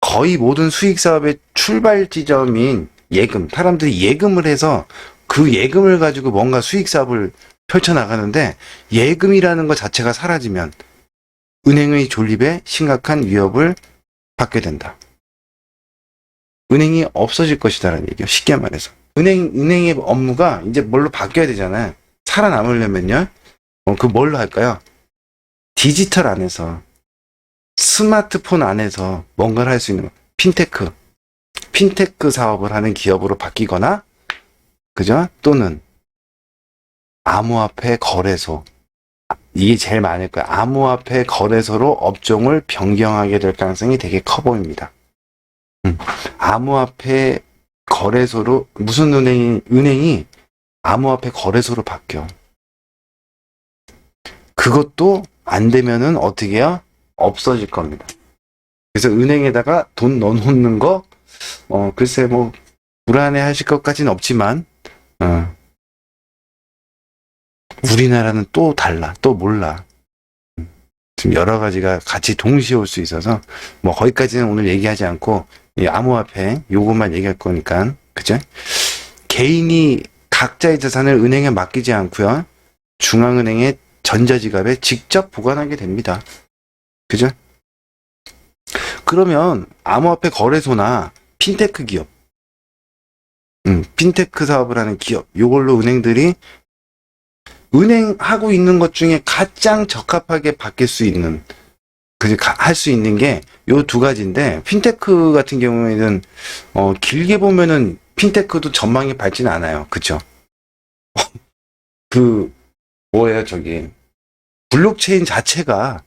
거의 모든 수익 사업의 출발 지점인 예금, 사람들이 예금을 해서 그 예금을 가지고 뭔가 수익 사업을 펼쳐나가는데 예금이라는 것 자체가 사라지면 은행의 존립에 심각한 위협을 받게 된다. 은행이 없어질 것이다라는 얘기예요. 쉽게 말해서. 은행의 업무가 이제 뭘로 바뀌어야 되잖아요. 살아남으려면요. 그 뭘로 할까요? 디지털 안에서 스마트폰 안에서 뭔가를 할 수 있는 핀테크 사업을 하는 기업으로 바뀌거나 그죠? 또는 암호화폐 거래소 이게 제일 많을 거야. 암호화폐 거래소로 업종을 변경하게 될 가능성이 되게 커 보입니다. 암호화폐 거래소로, 무슨 은행이 암호화폐 거래소로 바뀌어. 그것도 안 되면은 어떻게 해요? 없어질 겁니다. 그래서 은행에다가 돈 넣어놓는 거, 글쎄 뭐, 불안해 하실 것까지는 없지만, 우리나라는 또 달라. 또 몰라. 지금 여러 가지가 같이 동시에 올 수 있어서, 뭐, 거기까지는 오늘 얘기하지 않고, 이 암호화폐, 요것만 얘기할 거니까, 그죠? 개인이 각자의 자산을 은행에 맡기지 않고요. 중앙은행의 전자지갑에 직접 보관하게 됩니다. 그죠? 그러면 암호화폐 거래소나 핀테크 기업, 핀테크 사업을 하는 기업, 요걸로 은행들이 은행하고 있는 것 중에 가장 적합하게 바뀔 수 있는, 할 수 있는 게 요 두 가지인데, 핀테크 같은 경우에는, 길게 보면은 핀테크도 전망이 밝지는 않아요. 그쵸? 뭐예요, 저기. 블록체인 자체가,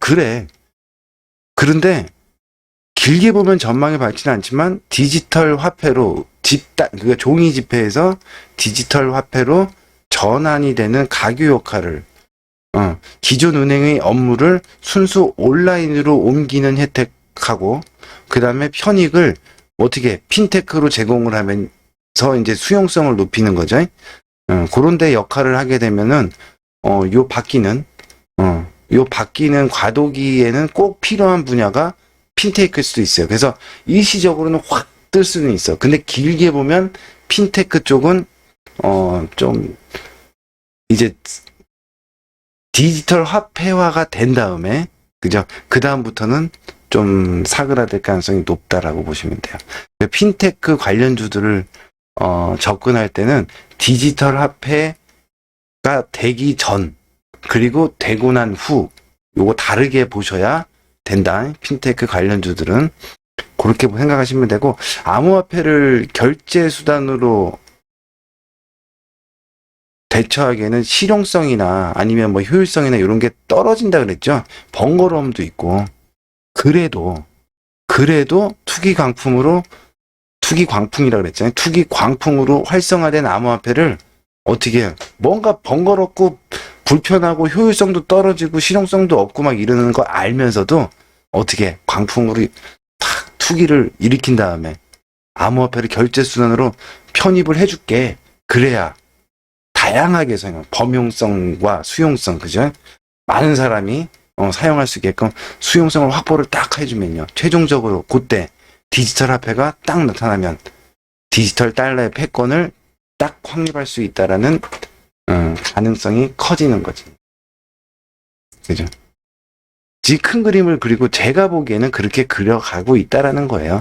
그래. 그런데, 길게 보면 전망이 밝지는 않지만, 디지털 화폐로, 그러니까 종이 지폐에서 디지털 화폐로 전환이 되는 가교 역할을, 기존 은행의 업무를 순수 온라인으로 옮기는 혜택하고, 그 다음에 편익을 어떻게 핀테크로 제공을 하면서 이제 수용성을 높이는 거죠. 그런 데 역할을 하게 되면은, 요 바뀌는 과도기에는 꼭 필요한 분야가 핀테크일 수도 있어요. 그래서 일시적으로는 확 뜰 수는 있어. 근데 길게 보면 핀테크 쪽은, 좀, 이제, 디지털 화폐화가 된 다음에, 그죠? 그 다음부터는 좀 사그라들 가능성이 높다라고 보시면 돼요. 핀테크 관련주들을, 접근할 때는 디지털 화폐가 되기 전, 그리고 되고 난 후, 요거 다르게 보셔야 된다. 핀테크 관련주들은. 그렇게 생각하시면 되고, 암호화폐를 결제 수단으로 대처하기에는 실용성이나 아니면 뭐 효율성이나 이런 게 떨어진다 그랬죠. 번거로움도 있고. 그래도 투기 광풍이라 그랬잖아요. 투기 광풍으로 활성화된 암호화폐를 어떻게 해요? 뭔가 번거롭고 불편하고 효율성도 떨어지고 실용성도 없고 막 이러는 거 알면서도 어떻게 광풍으로 탁 투기를 일으킨 다음에 암호화폐를 결제 수단으로 편입을 해줄게. 그래야 다양하게 범용성과 수용성, 그죠? 많은 사람이 사용할 수 있게끔 수용성을 확보를 딱 해주면요. 최종적으로 그때 디지털 화폐가 딱 나타나면 디지털 달러의 패권을 딱 확립할 수 있다라는 가능성이 커지는 거지. 그죠? 큰 그림을 그리고 제가 보기에는 그렇게 그려가고 있다라는 거예요.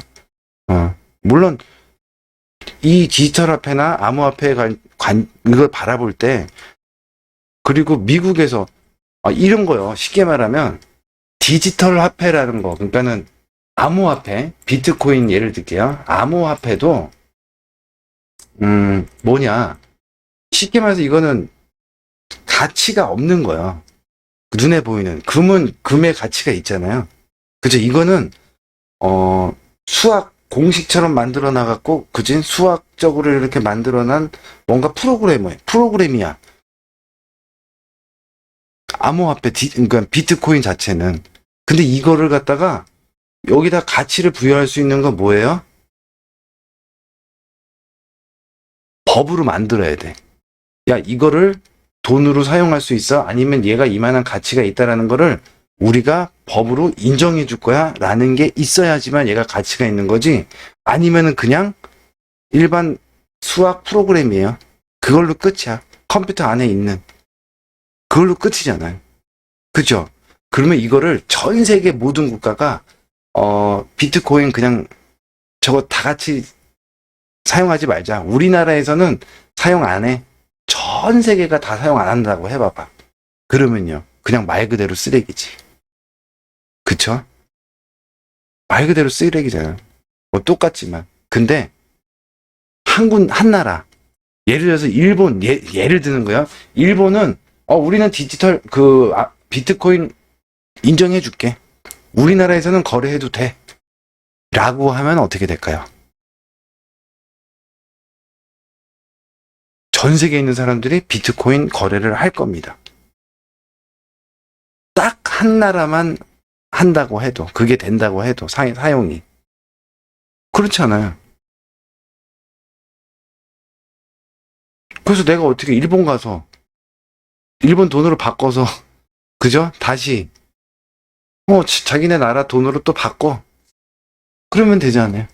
물론 이 디지털 화폐나 암호화폐에 이걸 바라볼 때, 그리고 미국에서 이런 거요. 쉽게 말하면 디지털 화폐라는 거, 그러니까는 암호화폐, 비트코인 예를 들게요. 암호화폐도 쉽게 말해서 이거는 가치가 없는 거예요. 눈에 보이는 금의 가치가 있잖아요. 그죠? 이거는 수학 공식처럼 만들어 나갔고, 그지? 수학적으로 이렇게 만들어난 뭔가 프로그램이야. 암호화폐, 그러니까 비트코인 자체는. 근데 이거를 갖다가 여기다 가치를 부여할 수 있는 건 뭐예요? 법으로 만들어야 돼. 야, 이거를 돈으로 사용할 수 있어? 아니면 얘가 이만한 가치가 있다라는 거를 우리가 법으로 인정해 줄 거야? 라는 게 있어야지만 얘가 가치가 있는 거지. 아니면은 그냥 일반 수학 프로그램이에요. 그걸로 끝이야. 컴퓨터 안에 있는. 그걸로 끝이잖아요. 그죠? 그러면 이거를 전 세계 모든 국가가 비트코인 그냥 저거 다 같이 사용하지 말자. 우리나라에서는 사용 안 해. 전 세계가 다 사용 안 한다고 해봐봐. 그러면요. 그냥 말 그대로 쓰레기지. 그쵸? 말 그대로 쓰레기잖아. 뭐 똑같지만. 근데 한 나라. 예를 들어서 일본, 예를 드는 거야. 일본은 우리는 디지털 비트코인 인정해 줄게. 우리나라에서는 거래해도 돼. 라고 하면 어떻게 될까요? 전 세계에 있는 사람들이 비트코인 거래를 할 겁니다. 딱 한 나라만 한다고 해도, 그게 된다고 해도, 사용이. 그렇잖아요. 그래서 내가 어떻게 일본 가서, 일본 돈으로 바꿔서, 그죠? 다시, 자기네 나라 돈으로 또 바꿔. 그러면 되잖아요.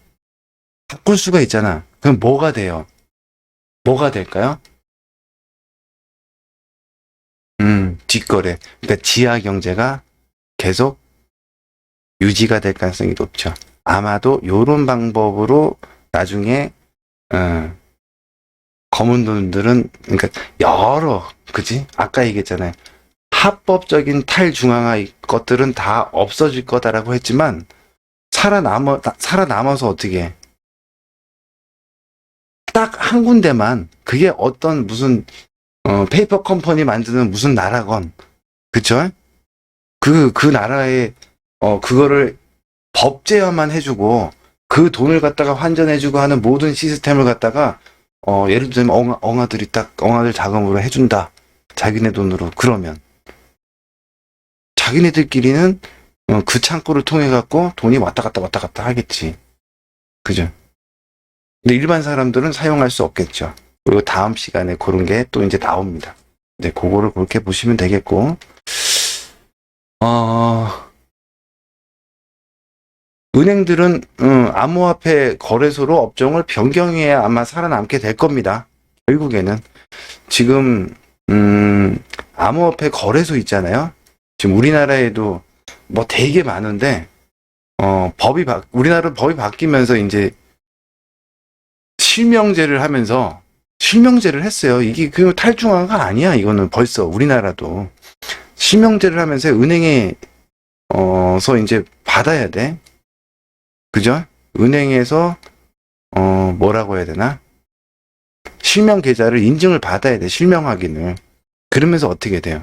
바꿀 수가 있잖아. 그럼 뭐가 돼요? 뭐가 될까요? 뒷거래. 그러니까 지하 경제가 계속 유지가 될 가능성이 높죠. 아마도 요런 방법으로 나중에, 어, 검은 돈들은, 그러니까 여러, 그지? 아까 얘기했잖아요. 합법적인 탈중앙화 것들은 다 없어질 거다라고 했지만, 살아남아서 어떻게 해? 딱 한 군데만, 그게 어떤 무슨, 페이퍼 컴퍼니 만드는 무슨 나라건, 그쵸? 그 나라에, 그거를 법제화만 해주고, 그 돈을 갖다가 환전해주고 하는 모든 시스템을 갖다가, 예를 들면 엉아들 자금으로 해준다. 자기네 돈으로. 그러면, 자기네들끼리는, 그 창구를 통해 갖고 돈이 왔다 갔다 하겠지. 그죠? 근데 일반 사람들은 사용할 수 없겠죠. 그리고 다음 시간에 그런 게 또 이제 나옵니다. 네, 그거를 그렇게 보시면 되겠고, 어, 은행들은 암호화폐 거래소로 업종을 변경해야 아마 살아남게 될 겁니다. 결국에는 지금 암호화폐 거래소 있잖아요. 지금 우리나라에도 뭐 되게 많은데 우리나라 법이 바뀌면서 이제 실명제를 했어요. 이게 그 탈중앙화가 아니야. 이거는 벌써 우리나라도 실명제를 하면서 은행에서 이제 받아야 돼. 그죠? 은행에서 뭐라고 해야 되나? 실명 계좌를 인증을 받아야 돼. 실명 확인을. 그러면서 어떻게 돼요?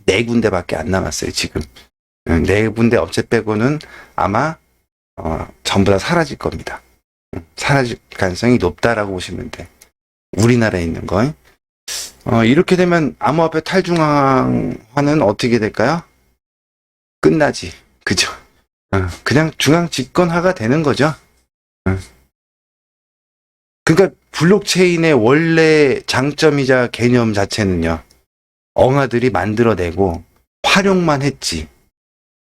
네 군데밖에 안 남았어요. 지금 네 군데 업체 빼고는 아마 전부 다 사라질 겁니다. 사라질 가능성이 높다라고 보시면 돼. 우리나라에 있는 거. 이렇게 되면 암호화폐 탈중앙화는 어떻게 될까요? 끝나지. 그죠? 그냥 중앙 집권화가 되는 거죠. 그러니까 블록체인의 원래 장점이자 개념 자체는요. 엉아들이 만들어내고 활용만 했지.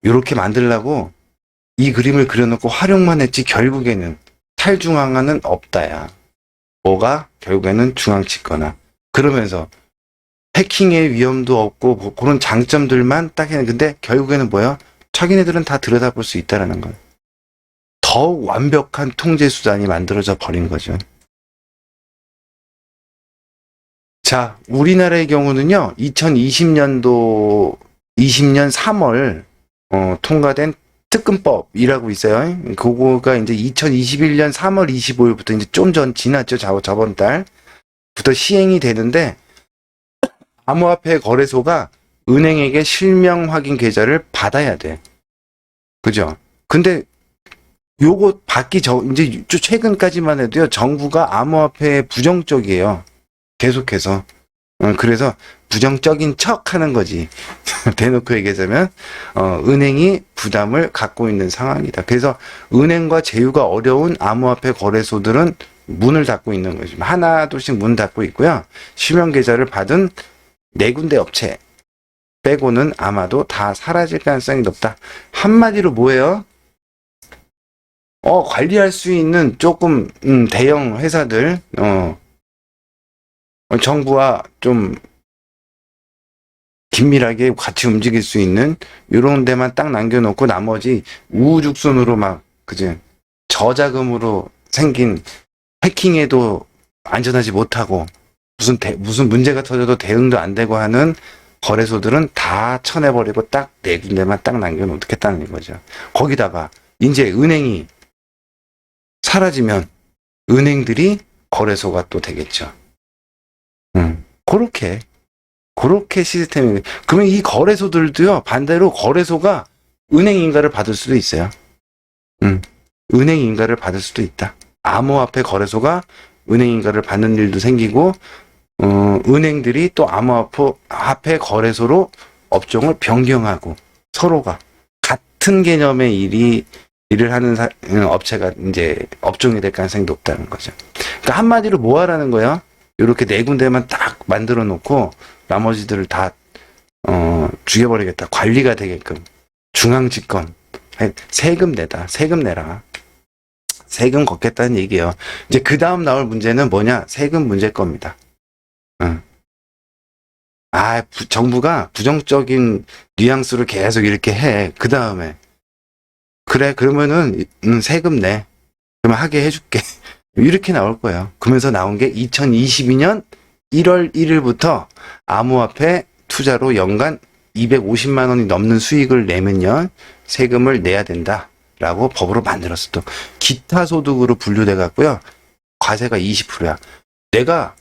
이렇게 만들려고 이 그림을 그려놓고 활용만 했지 결국에는 탈중앙화는 없다야. 뭐가 결국에는 중앙 집권화. 그러면서 해킹의 위험도 없고 뭐 그런 장점들만 딱 했는데 근데 결국에는 뭐야? 자기네들은 다 들여다볼 수 있다라는 거예요. 더욱 완벽한 통제 수단이 만들어져 버린 거죠. 자, 우리나라의 경우는요, 2020년도 20년 3월 통과된 특근법이라고 있어요. 그거가 이제 2021년 3월 25일부터 이제 좀 지났죠. 저번 달부터 시행이 되는데 암호화폐 거래소가 은행에게 실명 확인 계좌를 받아야 돼. 그죠? 근데 요거 이제 최근까지만 해도요, 정부가 암호화폐에 부정적이에요. 계속해서. 그래서 부정적인 척 하는 거지. 대놓고 얘기하자면, 은행이 부담을 갖고 있는 상황이다. 그래서 은행과 제휴가 어려운 암호화폐 거래소들은 문을 닫고 있는 거죠. 하나, 둘씩 문 닫고 있고요. 실명 계좌를 받은 네 군데 업체 빼고는 아마도 다 사라질 가능성이 높다. 한마디로 뭐예요? 관리할 수 있는 조금, 대형 회사들, 정부와 좀 긴밀하게 같이 움직일 수 있는 이런 데만 딱 남겨놓고 나머지 우후죽순으로 그지? 저자금으로 생긴 해킹에도 안전하지 못하고 무슨 문제가 터져도 대응도 안 되고 하는 거래소들은 다 쳐내버리고 딱 네 군데만 딱 남겨놓겠다는 거죠. 거기다가 이제 은행이 사라지면 은행들이 거래소가 또 되겠죠. 그렇게 그렇게 시스템이, 그러면 이 거래소들도요, 반대로 거래소가 은행 인가를 받을 수도 있어요. 은행 인가를 받을 수도 있다. 암호화폐 거래소가 은행 인가를 받는 일도 생기고, 은행들이 또 암호화폐 거래소로 업종을 변경하고, 서로가 같은 개념의 일을 하는 업체가 이제 업종이 될 가능성이 높다는 거죠. 그러니까 한마디로 뭐 하라는 거예요? 이렇게 네 군데만 딱 만들어 놓고 나머지들을 다 죽여버리겠다. 관리가 되게끔. 중앙집권. 세금 내다. 세금 내라. 세금 걷겠다는 얘기예요. 이제 그 다음 나올 문제는 뭐냐? 세금 문제일 겁니다. 정부가 부정적인 뉘앙스를 계속 이렇게 해. 그 다음에 그래, 그러면은 세금 내. 그러면 하게 해줄게. 이렇게 나올 거예요. 그러면서 나온 게 2022년 1월 1일부터 암호화폐 투자로 연간 250만 원이 넘는 수익을 내면요, 세금을 내야 된다라고 법으로 만들었어. 또 기타 소득으로 분류돼 갖고요, 과세가 20%야. 내가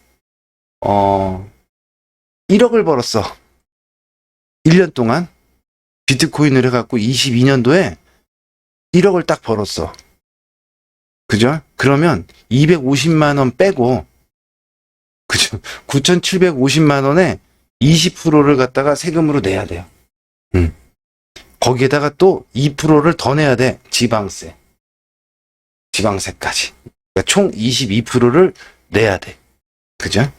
1억을 벌었어. 1년 동안 비트코인을 해갖고 22년도에 1억을 딱 벌었어. 그죠? 그러면 250만 원 빼고, 그죠? 9,750만 원에 20%를 갖다가 세금으로 내야 돼요. 거기에다가 또 2%를 더 내야 돼. 지방세. 지방세까지. 그러니까 총 22%를 내야 돼. 그죠?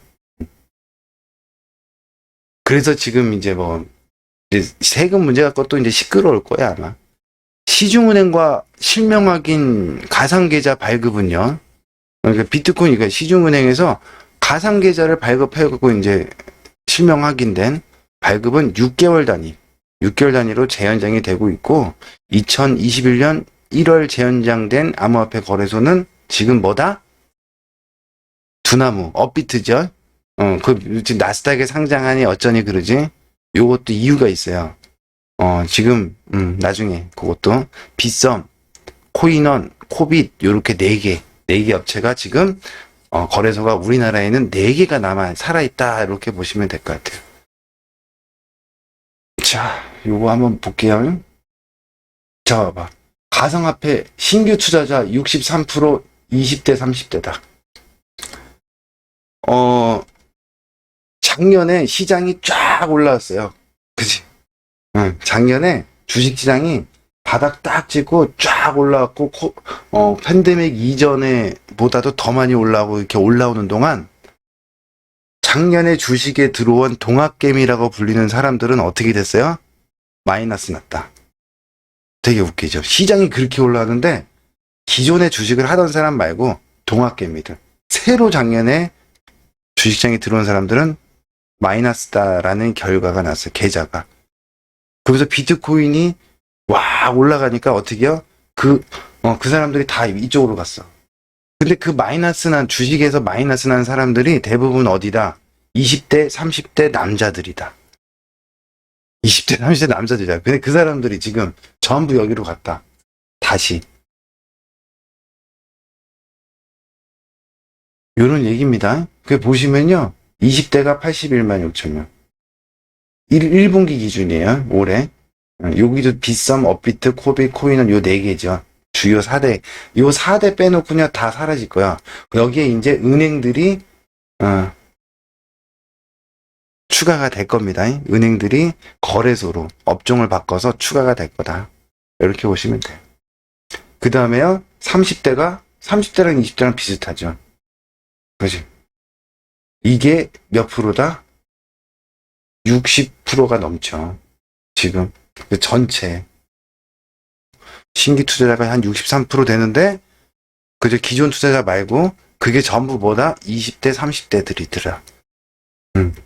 그래서 지금 이제 세금 문제 갖고 또 이제 시끄러울 거야, 아마. 시중은행과 실명 확인 가상계좌 발급은요. 그러니까 비트코인, 그러니까 시중은행에서 가상계좌를 발급해갖고 이제 실명 확인된 발급은 6개월 단위로 재연장이 되고 있고, 2021년 1월 재연장된 암호화폐 거래소는 지금 뭐다? 두나무, 업비트죠. 지금 나스닥에 상장하니 어쩌니 그러지? 요것도 이유가 있어요. 지금, 나중에, 그것도, 빗썸, 코인원, 코빗, 요렇게 4개 업체가 지금, 거래소가 우리나라에는 4개가 살아있다, 이렇게 보시면 될 것 같아요. 자, 요거 한번 볼게요. 자, 봐봐. 가상화폐 신규 투자자 63% 20대, 30대다. 작년에 시장이 쫙 올라왔어요. 그치? 작년에 주식시장이 바닥 딱 찍고 쫙 올라왔고, 팬데믹 이전에 보다도 더 많이 올라오고 이렇게 올라오는 동안, 작년에 주식에 들어온 동학개미라고 불리는 사람들은 어떻게 됐어요? 마이너스 났다. 되게 웃기죠. 시장이 그렇게 올라왔는데 기존에 주식을 하던 사람 말고 동학개미들, 새로 작년에 주식시장에 들어온 사람들은 마이너스다라는 결과가 났어요. 계좌가. 그래서 비트코인이 와 올라가니까 어떻게 해요? 그 사람들이 다 이쪽으로 갔어. 근데 그 주식에서 마이너스 난 사람들이 대부분 어디다? 20대, 30대 남자들이다. 20대, 30대 남자들이다. 근데 그 사람들이 지금 전부 여기로 갔다. 다시. 요런 얘기입니다. 그 보시면요. 20대가 81만 6천 명. 1분기 기준이에요. 올해. 여기도 빗썸, 업비트, 코빗, 코인은 요 4개죠. 주요 4대. 요 4대 빼놓고냐 다 사라질 거야. 여기에 이제 은행들이 추가가 될 겁니다. 은행들이 거래소로 업종을 바꿔서 추가가 될 거다. 이렇게 보시면 돼요. 그 다음에요. 30대랑 20대랑 비슷하죠. 그지? 이게 몇 프로다? 60%가 넘죠. 지금 전체 신규 투자자가 한 63% 되는데, 그저 기존 투자자 말고 그게 전부 뭐다? 20대, 30대들이더라.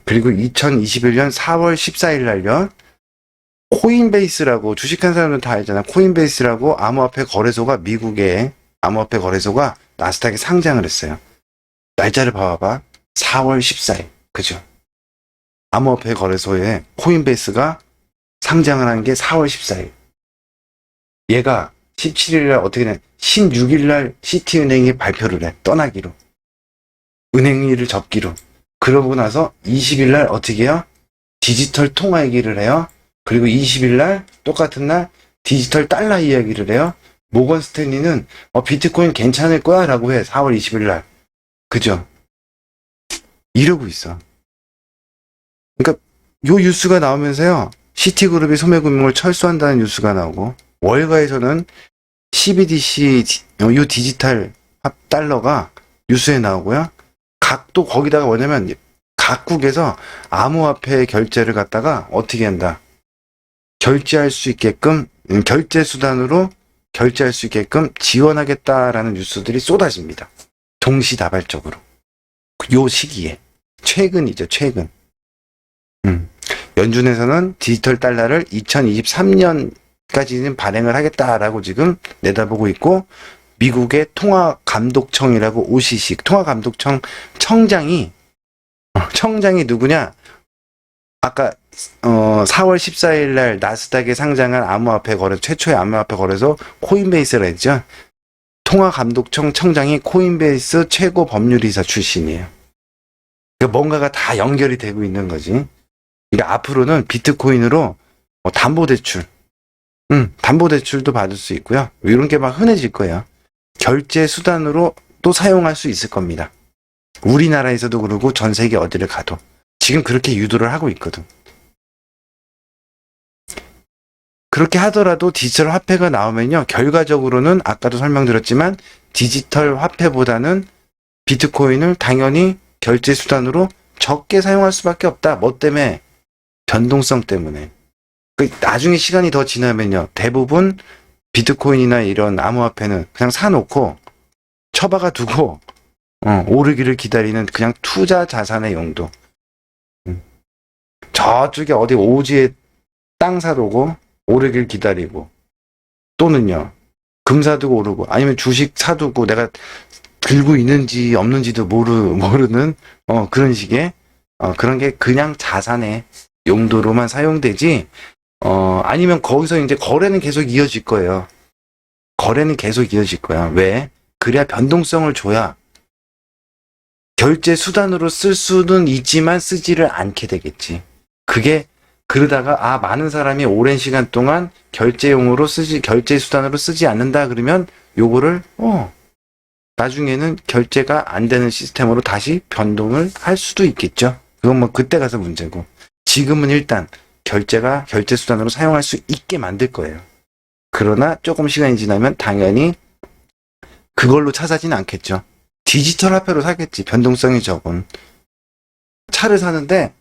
그리고 2021년 4월 14일 날요. 코인베이스라고, 주식한 사람들은 다 알잖아. 코인베이스라고 암호화폐 거래소가, 미국의 암호화폐 거래소가 나스닥에 상장을 했어요. 날짜를 봐봐. 4월 14일. 그죠? 암호화폐 거래소에 코인베이스가 상장을 한 게 4월 14일. 얘가 17일날 어떻게 돼? 16일날 시티은행이 발표를 해. 떠나기로. 은행 일을 접기로. 그러고 나서 20일날 어떻게 해요? 디지털 통화 얘기를 해요. 그리고 20일 날 똑같은 날 디지털 달러 이야기를 해요. 모건 스탠리는 비트코인 괜찮을 거야 라고 해. 4월 20일 날. 그죠? 이러고 있어. 그러니까 요 뉴스가 나오면서요. 시티그룹이 소매금융을 철수한다는 뉴스가 나오고 월가에서는 CBDC 요 디지털 달러가 뉴스에 나오고요. 각도 거기다가 뭐냐면 각국에서 암호화폐 결제를 갖다가 어떻게 한다. 결제할 수 있게끔 결제 수단으로 결제할 수 있게끔 지원하겠다라는 뉴스들이 쏟아집니다. 동시다발적으로. 요 시기에. 최근이죠, 최근. 연준에서는 디지털 달러를 2023년까지는 발행을 하겠다라고 지금 내다보고 있고, 미국의 통화감독청이라고 OCC, 통화감독청 청장이 누구냐? 아까 4월 14일 날 나스닥에 상장한 암호화폐 거래소, 최초의 암호화폐 거래소 코인베이스라 했죠. 통화감독청 청장이 코인베이스 최고 법률이사 출신이에요. 그러니까 뭔가가 다 연결이 되고 있는 거지. 그러니까 앞으로는 비트코인으로 담보대출, 담보대출도 받을 수 있고요. 이런 게 막 흔해질 거예요. 결제 수단으로 또 사용할 수 있을 겁니다. 우리나라에서도 그러고 전 세계 어디를 가도. 지금 그렇게 유도를 하고 있거든. 그렇게 하더라도 디지털 화폐가 나오면요. 결과적으로는 아까도 설명드렸지만 디지털 화폐보다는 비트코인을 당연히 결제 수단으로 적게 사용할 수밖에 없다. 뭐 때문에? 변동성 때문에. 나중에 시간이 더 지나면요. 대부분 비트코인이나 이런 암호화폐는 그냥 사놓고 처박아 두고 오르기를 기다리는 그냥 투자 자산의 용도. 저쪽에 어디 오지에 땅 사두고 오르길 기다리고, 또는요 금 사두고 오르고, 아니면 주식 사두고 내가 들고 있는지 없는지도 모르는 그런 식의 그런 게 그냥 자산의 용도로만 사용되지, 아니면 거기서 이제 거래는 계속 이어질 거예요. 거래는 계속 이어질 거야. 왜? 그래야 변동성을 줘야 결제 수단으로 쓸 수는 있지만 쓰지를 않게 되겠지. 그게 그러다가 많은 사람이 오랜 시간 동안 결제용으로 결제 수단으로 쓰지 않는다 그러면 요거를 나중에는 결제가 안 되는 시스템으로 다시 변동을 할 수도 있겠죠. 그건 뭐 그때 가서 문제고, 지금은 일단 결제 수단으로 사용할 수 있게 만들 거예요. 그러나 조금 시간이 지나면 당연히 그걸로 찾아지는 않겠죠. 디지털 화폐로 사겠지. 변동성이 적은. 차를 사는데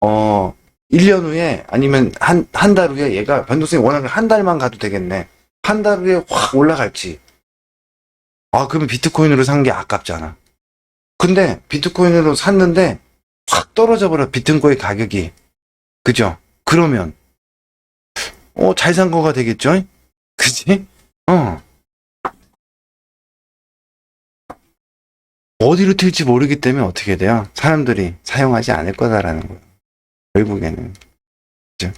1년 후에 아니면 한 달 후에 얘가 변동성이 워낙 한 달만 가도 되겠네. 한 달 후에 확 올라갈지. 그러면 비트코인으로 산 게 아깝잖아. 근데 비트코인으로 샀는데 확 떨어져 버려. 비트코인 가격이. 그죠? 그러면 잘 산 거가 되겠죠? 그치? 어디로 튈지 모르기 때문에 어떻게 돼요? 사람들이 사용하지 않을 거다라는 거예요. 결국에는. 그죠?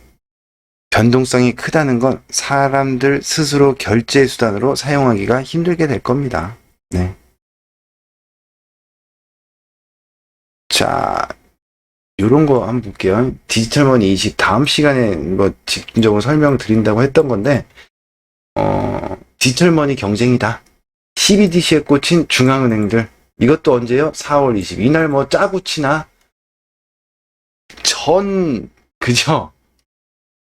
변동성이 크다는 건 사람들 스스로 결제 수단으로 사용하기가 힘들게 될 겁니다. 네. 자, 요런 거 한번 볼게요. 디지털머니 인식 다음 시간에 뭐 집중적으로 설명드린다고 했던 건데, 디지털머니 경쟁이다. CBDC에 꽂힌 중앙은행들. 이것도 언제요? 4월 20일. 이날 뭐 짜고 치나? 그죠?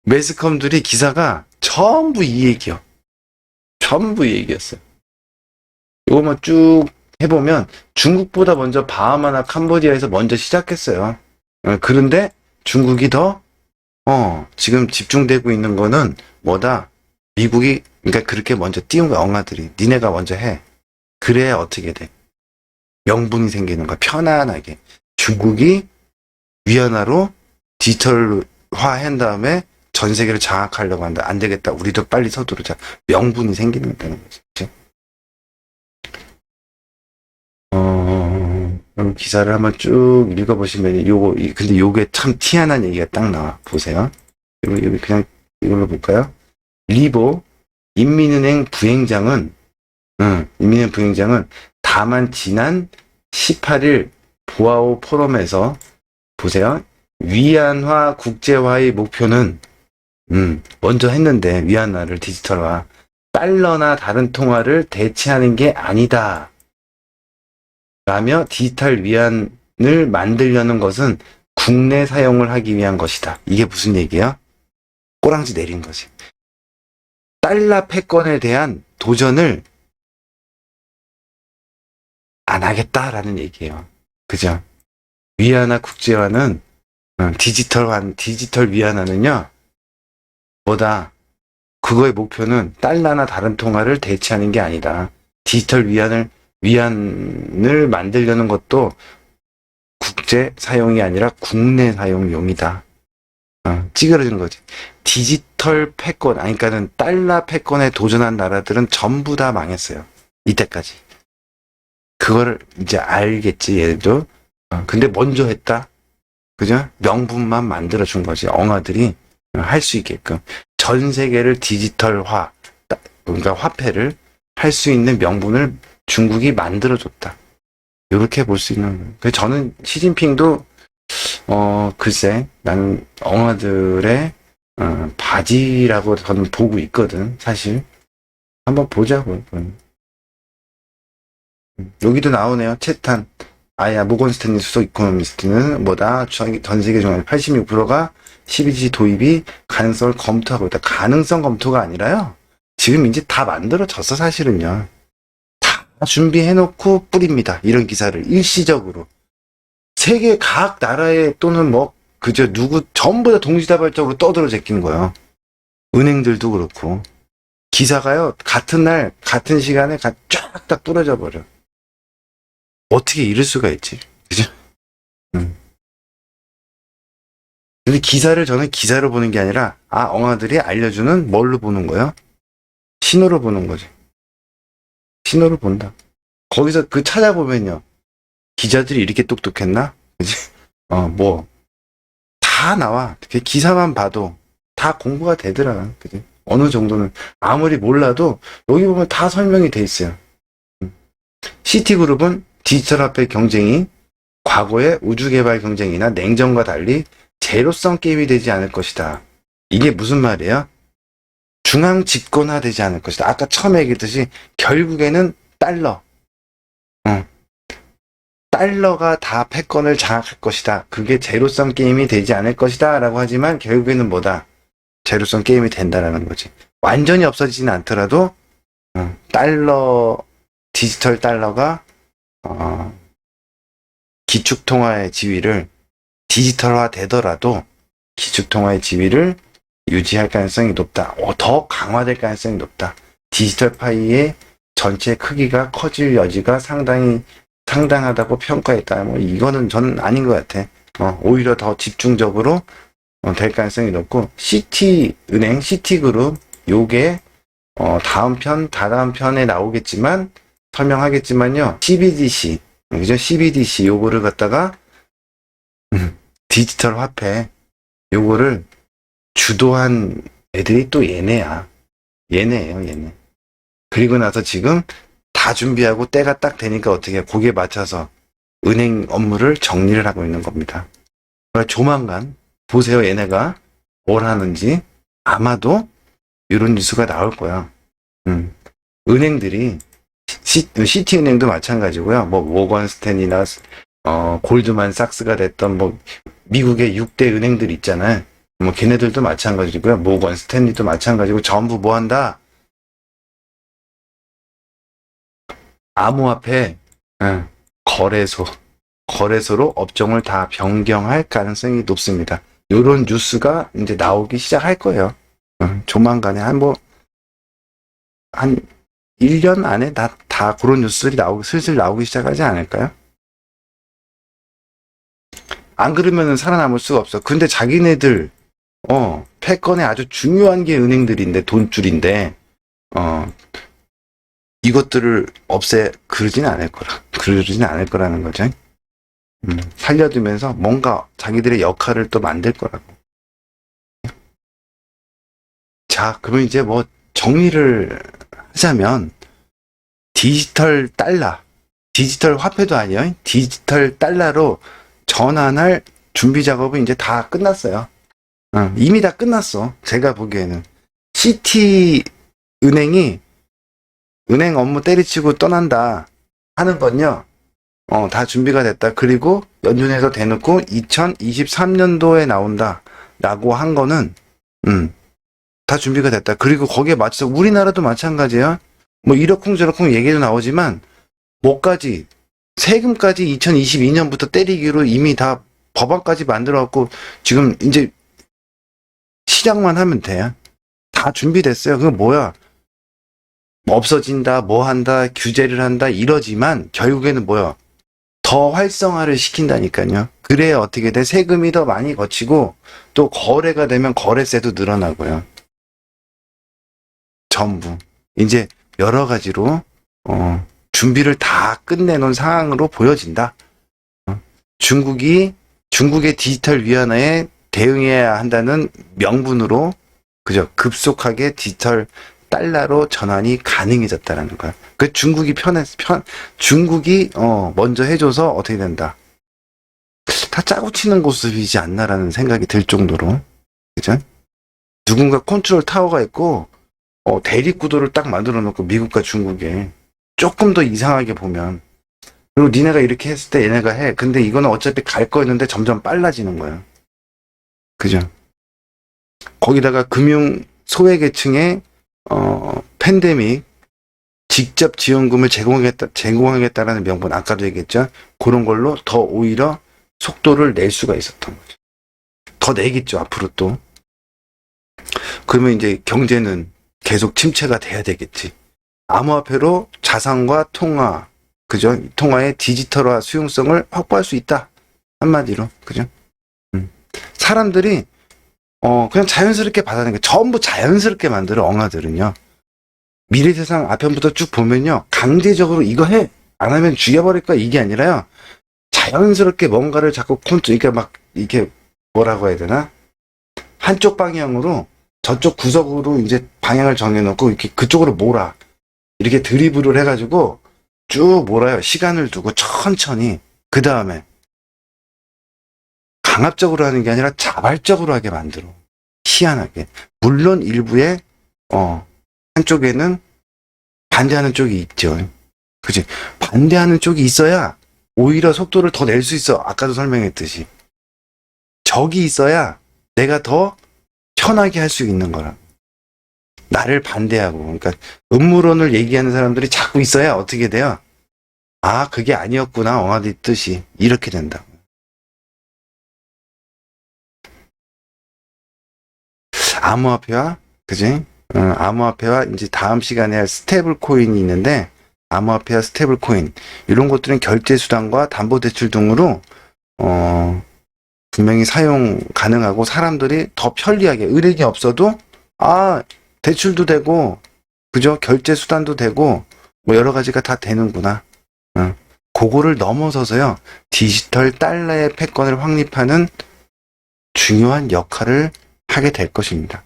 매스컴들이 기사가 전부 이 얘기요. 전부 이 얘기였어요. 요거만 쭉 해보면 중국보다 먼저 바하마나 캄보디아에서 먼저 시작했어요. 그런데 중국이 더 지금 집중되고 있는 거는 뭐다? 미국이 그러니까 그렇게 먼저 띄운 거야. 엉아들이. 니네가 먼저 해. 그래야 어떻게 돼? 명분이 생기는 거야. 편안하게. 중국이 위안화로 디지털화 한 다음에 전 세계를 장악하려고 한다. 안 되겠다. 우리도 빨리 서두르자. 명분이 생기는 거죠. 그럼 기사를 한번 쭉 읽어보시면 근데 요게 참 희한한 얘기가 딱 나와. 보세요. 여기 그냥 이걸로 볼까요? 리보 인민은행 부행장은 다만 지난 18일 보아오 포럼에서 보세요. 위안화 국제화의 목표는 먼저 했는데 위안화를 디지털화, 달러나 다른 통화를 대체하는 게 아니다. 라며 디지털 위안을 만들려는 것은 국내 사용을 하기 위한 것이다. 이게 무슨 얘기야? 꼬랑지 내린 거지. 달러 패권에 대한 도전을 안 하겠다라는 얘기예요. 그죠? 위안화 국제화는 디지털 위안화는요. 뭐다? 그거의 목표는 달러나 다른 통화를 대체하는 게 아니다. 디지털 위안을 만들려는 것도 국제 사용이 아니라 국내 사용용이다. 찌그러진 거지. 디지털 패권, 그러니까는 달러 패권에 도전한 나라들은 전부 다 망했어요. 이때까지. 그거를 이제 알겠지, 얘도. 근데 먼저 했다? 그죠? 명분만 만들어준 거지. 엉아들이 할 수 있게끔. 전 세계를 디지털화, 그러니까 화폐를 할 수 있는 명분을 중국이 만들어줬다. 이렇게 볼 수 있는. 그래서 저는 시진핑도 글쎄 나는 엉아들의 바지라고 저는 보고 있거든. 사실 한번 보자고. 여기도 나오네요. 채탄 아야 모건스탠리 수석 이코노미스트는 뭐다? 전 세계 중 86%가 12G 도입이 가능성을 검토하고 있다. 가능성 검토가 아니라요. 지금 이제 다 만들어졌어 사실은요. 다 준비해놓고 뿌립니다. 이런 기사를 일시적으로. 세계 각 나라에 또는 뭐 그저 누구 전부 다 동시다발적으로 떠들어 제끼는 거예요. 은행들도 그렇고. 기사가요. 같은 날 같은 시간에 쫙 다 뚫어져 버려. 어떻게 이럴 수가 있지? 그죠? 근데 기사를 저는 기사로 보는 게 아니라 엉아들이 알려주는 뭘로 보는 거예요? 신호로 보는 거지. 신호를 본다. 거기서 그 찾아보면요. 기자들이 이렇게 똑똑했나? 그지? 다 나와. 기사만 봐도 다 공부가 되더라. 그지? 어느 정도는. 아무리 몰라도 여기 보면 다 설명이 돼 있어요. 시티그룹은 디지털 화폐 경쟁이 과거의 우주개발 경쟁이나 냉전과 달리 제로성 게임이 되지 않을 것이다. 이게 무슨 말이에요? 중앙 집권화되지 않을 것이다. 아까 처음에 얘기했듯이 결국에는 달러가 다 패권을 장악할 것이다. 그게 제로성 게임이 되지 않을 것이다. 라고 하지만 결국에는 뭐다? 제로성 게임이 된다라는 거지. 완전히 없어지진 않더라도 디지털 달러가 기축통화의 지위를 디지털화 되더라도 기축통화의 지위를 유지할 가능성이 높다. 더 강화될 가능성이 높다. 디지털 파이의 전체 크기가 커질 여지가 상당하다고 평가했다. 이거는 저는 아닌 것 같아. 오히려 더 집중적으로 될 가능성이 높고, 시티은행, 시티그룹, 요게 다다음 편에 나오겠지만 설명하겠지만요. CBDC, 그죠? CBDC 요거를 갖다가 디지털 화폐 요거를 주도한 애들이 또 얘네예요, 얘네. 그리고 나서 지금 다 준비하고 때가 딱 되니까 어떻게 해? 거기에 맞춰서 은행 업무를 정리를 하고 있는 겁니다. 그러니까 조만간 보세요, 얘네가 뭘 하는지. 아마도 이런 뉴스가 나올 거야. 은행들이 시티은행도 마찬가지고요. 뭐 모건스탠이나 골드만삭스가 됐던 뭐 미국의 6대 은행들 있잖아요. 뭐 걔네들도 마찬가지고요. 모건스탠리도 마찬가지고 전부 뭐 한다? 암호화폐 거래소로 업종을 다 변경할 가능성이 높습니다. 요런 뉴스가 이제 나오기 시작할 거예요. 조만간에 한 1년 안에 다 그런 뉴스들이 슬슬 나오기 시작하지 않을까요? 안 그러면은 살아남을 수가 없어. 근데 자기네들, 패권에 아주 중요한 게 은행들인데, 돈줄인데, 이것들을 그러진 않을 거라는 거죠. 살려두면서 뭔가 자기들의 역할을 또 만들 거라고. 자, 그러면 이제 뭐 정리를 하자면, 디지털 화폐도 아니에요. 디지털 달러로 전환할 준비 작업은 이제 다 끝났어요. 이미 다 끝났어. 제가 보기에는. 시티 은행이 은행 업무 때리치고 떠난다 하는 건요. 다 준비가 됐다. 그리고 연준에서 대놓고 2023년도에 나온다. 라고 한 거는, 다 준비가 됐다. 그리고 거기에 맞춰서 우리나라도 마찬가지예요. 뭐 이러쿵저러쿵 얘기도 나오지만, 뭐까지, 세금까지 2022년부터 때리기로 이미 다 법안까지 만들어갖고, 지금 이제 시작만 하면 돼요. 다 준비됐어요. 그거 뭐야? 없어진다, 뭐 한다, 규제를 한다, 이러지만, 결국에는 뭐야? 더 활성화를 시킨다니까요. 그래야 어떻게 돼? 세금이 더 많이 거치고 또 거래가 되면 거래세도 늘어나고요. 전부 이제 여러 가지로 준비를 다 끝내놓은 상황으로 보여진다. 중국의 디지털 위안화에 대응해야 한다는 명분으로 그죠? 급속하게 디지털 달러로 전환이 가능해졌다라는 거야. 그 중국이 중국이 먼저 해줘서 어떻게 된다. 다 짜고 치는 모습이지 않나라는 생각이 들 정도로, 그죠? 누군가 컨트롤 타워가 있고 대립구도를 딱 만들어 놓고 미국과 중국에 조금 더 이상하게 보면, 그리고 니네가 이렇게 했을 때 얘네가 해. 근데 이거는 어차피 갈 거였는데 점점 빨라지는 거야. 그죠? 거기다가 금융 소외계층의 팬데믹 직접 지원금을 제공하겠다라는 명분, 아까도 얘기했죠. 그런 걸로 더 오히려 속도를 낼 수가 있었던 거죠. 더 내겠죠, 앞으로 또. 그러면 이제 경제는 계속 침체가 돼야 되겠지. 암호화폐로 자산과 통화, 그죠? 통화의 디지털화 수용성을 확보할 수 있다. 한마디로, 그죠? 사람들이 그냥 자연스럽게 받아들이는 게 전부 자연스럽게 만들어 엉아들은요. 미래세상 앞편부터 쭉 보면요. 강제적으로 이거 해! 안 하면 죽여버릴 거야. 이게 아니라요. 자연스럽게 뭔가를 자꾸 그러니까 막, 이렇게 뭐라고 해야 되나? 한쪽 방향으로 저쪽 구석으로 이제 방향을 정해놓고 이렇게 그쪽으로 몰아. 이렇게 드리블을 해가지고 쭉 몰아요. 시간을 두고 천천히. 그 다음에 강압적으로 하는 게 아니라 자발적으로 하게 만들어. 희한하게. 물론 일부의 한쪽에는 반대하는 쪽이 있죠. 그치? 반대하는 쪽이 있어야 오히려 속도를 더 낼 수 있어. 아까도 설명했듯이. 적이 있어야 내가 더 편하게 할 수 있는 거라. 나를 반대하고. 그러니까 음모론을 얘기하는 사람들이 자꾸 있어야 어떻게 돼요? 아, 그게 아니었구나. 엉아리 뜻이. 이렇게 된다. 암호화폐와, 그지? 암호화폐와 이제 다음 시간에 할 스테이블 코인이 있는데, 암호화폐와 스테이블 코인, 이런 것들은 결제 수단과 담보대출 등으로, 분명히 사용 가능하고 사람들이 더 편리하게, 은행이 없어도, 대출도 되고, 그죠? 결제 수단도 되고, 뭐 여러 가지가 다 되는구나. 그거를 넘어서서요, 디지털 달러의 패권을 확립하는 중요한 역할을 하게 될 것입니다.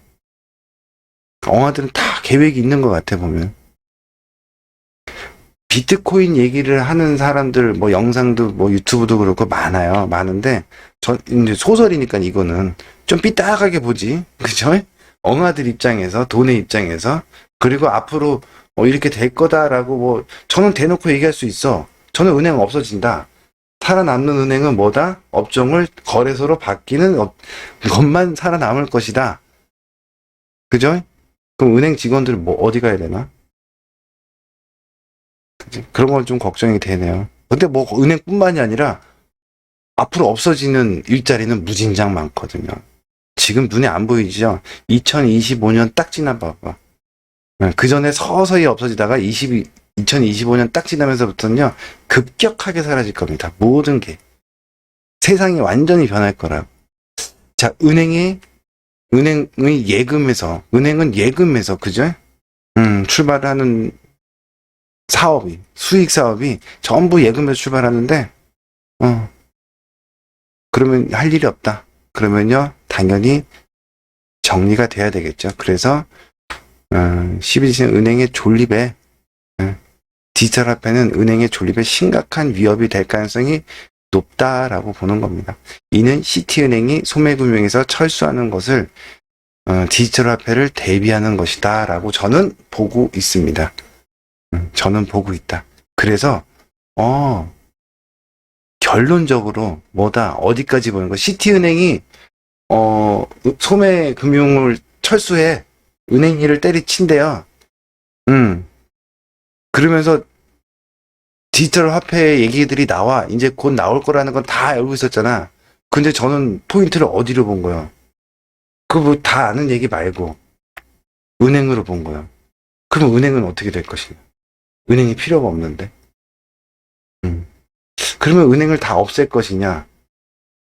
엉아들은 다 계획이 있는 것 같아, 보면. 비트코인 얘기를 하는 사람들, 뭐 영상도, 뭐 유튜브도 그렇고 많아요. 많은데, 이제 소설이니까 이거는 좀 삐딱하게 보지. 그죠? 엉아들 입장에서, 돈의 입장에서. 그리고 앞으로 이렇게 될 거다라고 저는 대놓고 얘기할 수 있어. 저는 은행 없어진다. 살아남는 은행은 뭐다? 업종을 거래소로 바뀌는 것만 살아남을 것이다. 그죠? 그럼 은행 직원들은 어디 가야 되나? 그치? 그런 건 좀 걱정이 되네요. 근데 은행뿐만이 아니라 앞으로 없어지는 일자리는 무진장 많거든요. 지금 눈에 안 보이죠? 2025년 딱 지나봐봐. 그 전에 서서히 없어지다가 2025년 딱 지나면서부터는요, 급격하게 사라질 겁니다. 모든 게. 세상이 완전히 변할 거라고. 자, 은행의 은행은 예금에서, 그죠? 출발을 하는 수익 사업이 전부 예금에서 출발하는데, 그러면 할 일이 없다. 그러면요, 당연히 정리가 돼야 되겠죠. 그래서, 12세 은행의 존립에, 디지털 화폐는 은행의 존립에 심각한 위협이 될 가능성이 높다라고 보는 겁니다. 이는 시티은행이 소매금융에서 철수하는 것을 디지털 화폐를 대비하는 것이다라고 저는 보고 있습니다. 저는 보고 있다. 그래서 결론적으로 뭐다 어디까지 보는 거? 시티은행이 소매금융을 철수해 은행 일을 때리친대요. 그러면서 디지털 화폐 얘기들이 나와 이제 곧 나올 거라는 건 다 알고 있었잖아. 근데 저는 포인트를 어디로 본 거예요? 그거 뭐 다 아는 얘기 말고 은행으로 본 거예요. 그럼 은행은 어떻게 될 것이냐? 은행이 필요가 없는데. 그러면 은행을 다 없앨 것이냐?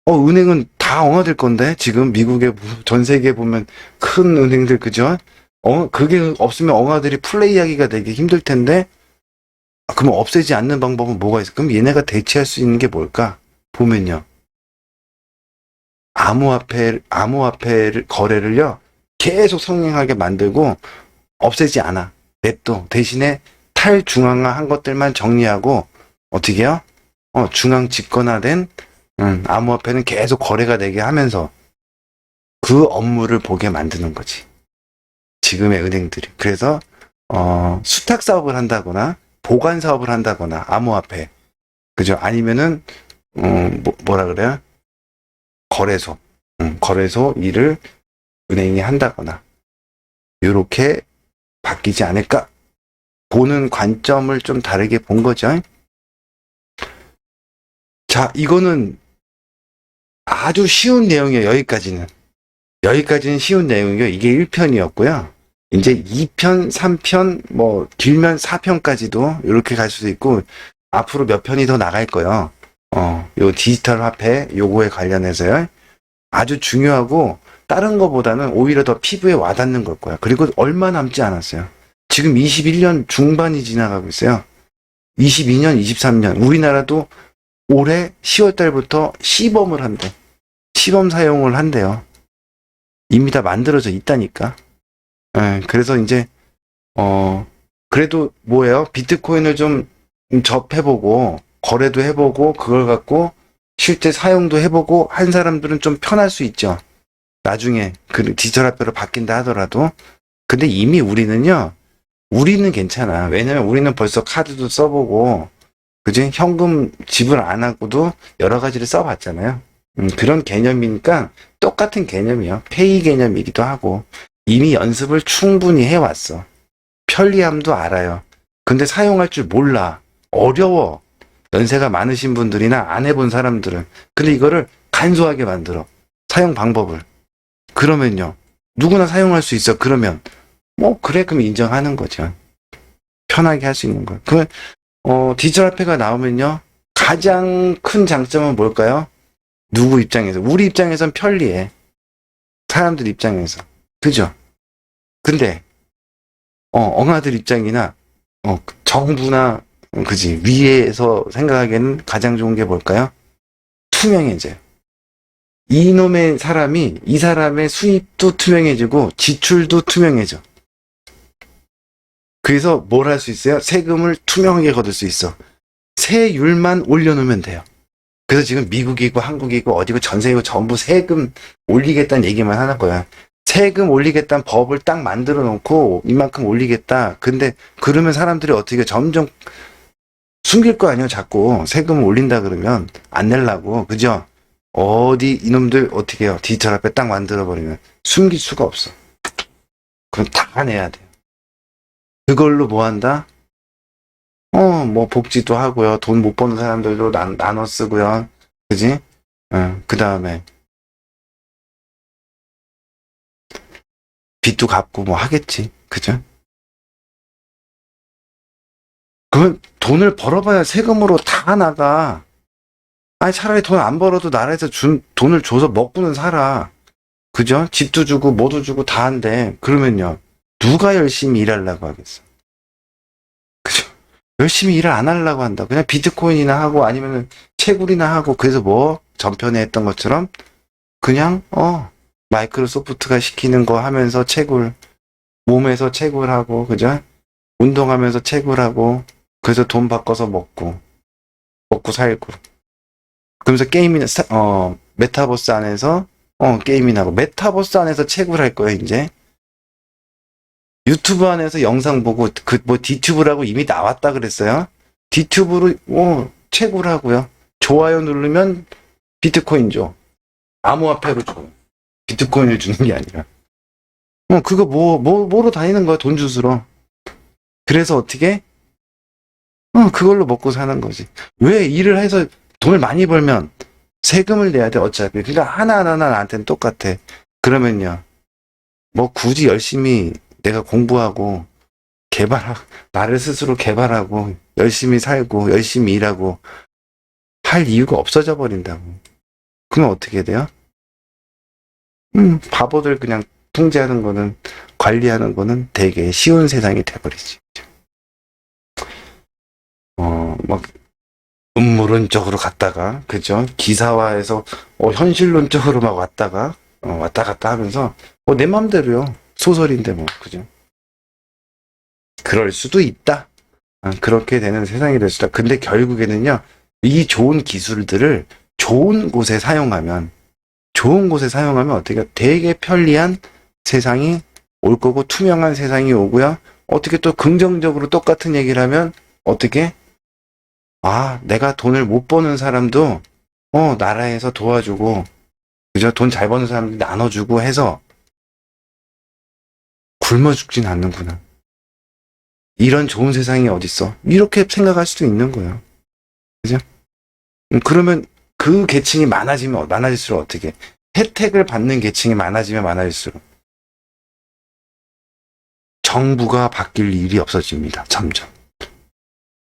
은행은 다 엉아될 건데 지금 미국에 전 세계에 보면 큰 은행들 그죠? 그게 없으면 엉아들이 플레이하기가 되게 힘들 텐데 그럼 없애지 않는 방법은 뭐가 있어? 그럼 얘네가 대체할 수 있는 게 뭘까? 보면요. 암호화폐 거래를요, 계속 성행하게 만들고 없애지 않아. 냅둬. 대신에 탈중앙화한 것들만 정리하고 어떻게 해요? 중앙 집권화된 암호화폐는 계속 거래가 되게 하면서 그 업무를 보게 만드는 거지. 지금의 은행들이. 그래서 수탁 사업을 한다거나 보관 사업을 한다거나 암호화폐 그죠? 아니면은 뭐라 그래요? 거래소 일을 은행이 한다거나 이렇게 바뀌지 않을까 보는 관점을 좀 다르게 본 거죠. 자, 이거는 아주 쉬운 내용이에요. 여기까지는 쉬운 내용이고요. 이게 1편이었고요. 이제 2편, 3편, 뭐 길면 4편까지도 이렇게 갈 수도 있고 앞으로 몇 편이 더 나갈 거예요. 요 디지털 화폐 요거에 관련해서요. 아주 중요하고 다른 거보다는 오히려 더 피부에 와닿는 걸 거야. 그리고 얼마 남지 않았어요. 지금 21년 중반이 지나가고 있어요. 22년, 23년 우리나라도 올해 10월 달부터 시범을 한대. 시범 사용을 한대요. 이미 다 만들어져 있다니까. 그래서 이제 그래도 뭐예요? 비트코인을 좀 접해보고 거래도 해보고 그걸 갖고 실제 사용도 해보고 한 사람들은 좀 편할 수 있죠. 나중에 그 디지털 화폐로 바뀐다 하더라도. 근데 이미 우리는 괜찮아. 왜냐면 우리는 벌써 카드도 써보고 그지? 현금 지불 안 하고도 여러 가지를 써봤잖아요. 그런 개념이니까 똑같은 개념이에요. 페이 개념이기도 하고 이미 연습을 충분히 해왔어. 편리함도 알아요. 근데 사용할 줄 몰라. 어려워. 연세가 많으신 분들이나 안 해본 사람들은. 근데 이거를 간소하게 만들어. 사용 방법을. 그러면요. 누구나 사용할 수 있어. 그러면 그래 그럼 인정하는 거죠. 편하게 할 수 있는 거. 그러면 디지털 화폐가 나오면요. 가장 큰 장점은 뭘까요? 누구 입장에서? 우리 입장에선 편리해. 사람들 입장에서. 그죠? 근데 엉아들 입장이나 정부나 그지 위에서 생각하기에는 가장 좋은 게 뭘까요? 투명해져요. 이 사람의 수입도 투명해지고 지출도 투명해져. 그래서 뭘 할 수 있어요? 세금을 투명하게 거둘 수 있어. 세율만 올려놓으면 돼요. 그래서 지금 미국이고 한국이고 어디고 전 세계고 전부 세금 올리겠다는 얘기만 하는 거야. 세금 올리겠다는 법을 딱 만들어 놓고 이만큼 올리겠다. 근데 그러면 사람들이 어떻게 점점 숨길 거 아니에요. 자꾸 세금을 올린다 그러면 안 내려고. 그죠? 어디 이놈들 어떻게 해요? 디지털 화폐 딱 만들어 버리면 숨길 수가 없어. 그럼 다 내야 돼요. 그걸로 뭐 한다? 뭐 복지도 하고요. 돈 못 버는 사람들도 나눠 쓰고요. 그지? 그 다음에 빚도 갚고 뭐 하겠지. 그죠? 그러면 돈을 벌어봐야 세금으로 다 나가. 아니 차라리 돈 안 벌어도 나라에서 준 돈을 줘서 먹고는 살아. 그죠? 집도 주고 뭐도 주고 다 한대. 그러면요. 누가 열심히 일하려고 하겠어. 그죠? 열심히 일을 안 하려고 한다. 그냥 비트코인이나 하고 아니면은 채굴이나 하고 그래서 뭐 전편에 했던 것처럼 그냥 마이크로소프트가 시키는 거 하면서 몸에서 채굴하고 그죠? 운동하면서 채굴하고 그래서 돈 바꿔서 먹고 살고 그러면서 게임이나, 메타버스 안에서, 게임이나 하고, 메타버스 안에서 채굴 할 거예요, 이제. 유튜브 안에서 영상 보고, 디튜브라고 이미 나왔다 그랬어요. 디튜브로, 채굴하고요. 좋아요 누르면 비트코인 줘. 암호화폐로 줘. 비트코인을 주는 게 아니라. 그거 뭐로 다니는 거야, 돈 주스러. 그래서 어떻게? 그걸로 먹고 사는 거지. 왜 일을 해서 돈을 많이 벌면 세금을 내야 돼, 어차피. 그러니까 하나하나 나한테는 똑같아. 그러면요. 뭐 굳이 열심히 내가 공부하고 나를 스스로 개발하고 열심히 살고 열심히 일하고 할 이유가 없어져 버린다고. 그럼 어떻게 돼요? 바보들 그냥 통제하는 거는, 관리하는 거는 되게 쉬운 세상이 돼버리지. 막 음모론적으로 갔다가, 그죠? 기사화해서 현실론적으로 막 왔다가 왔다 갔다 하면서 내 맘대로요. 소설인데 뭐, 그죠? 그럴 수도 있다. 그렇게 되는 세상이 될 수도 있다. 근데 결국에는요, 이 좋은 기술들을 좋은 곳에 사용하면 어떻게 되게 편리한 세상이 올 거고, 투명한 세상이 오고요. 어떻게 또 긍정적으로 똑같은 얘기를 하면 어떻게, 내가 돈을 못 버는 사람도 나라에서 도와주고, 그죠? 돈 잘 버는 사람들 나눠주고 해서 굶어 죽진 않는구나. 이런 좋은 세상이 어딨어? 이렇게 생각할 수도 있는 거예요. 그죠? 그러면 그 계층이 많아지면 많아질수록 어떻게? 혜택을 받는 계층이 많아지면 많아질수록 정부가 바뀔 일이 없어집니다. 점점.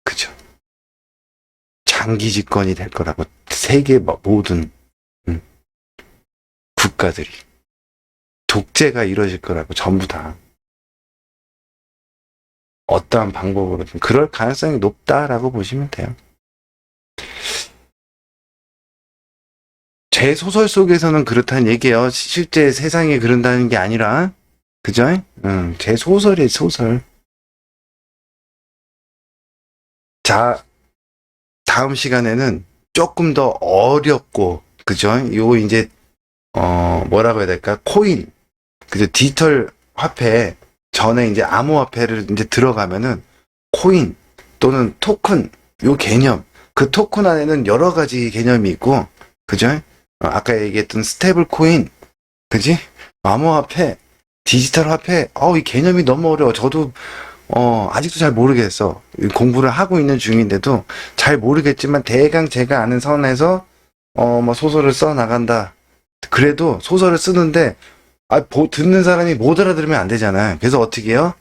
그죠? 장기 집권이 될 거라고, 세계 모든 국가들이 독재가 이루어질 거라고, 전부 다. 어떠한 방법으로든 그럴 가능성이 높다라고 보시면 돼요. 제 소설 속에서는 그렇다는 얘기예요. 실제 세상이 그런다는 게 아니라, 그죠? 제 소설이에요, 소설. 자, 다음 시간에는 조금 더 어렵고, 그죠? 요 이제 뭐라고 해야 될까? 코인, 그죠? 디지털 화폐 전에 이제 암호화폐를 이제 들어가면은 코인 또는 토큰, 요 개념, 그 토큰 안에는 여러 가지 개념이 있고, 그죠? 아까 얘기했던 스테이블 코인, 그지? 암호화폐, 디지털 화폐, 이 개념이 너무 어려워. 저도 아직도 잘 모르겠어. 공부를 하고 있는 중인데도 잘 모르겠지만 대강 제가 아는 선에서 뭐 소설을 써 나간다. 그래도 소설을 쓰는데 듣는 사람이 못 알아들으면 안 되잖아요. 그래서 어떻게 해요?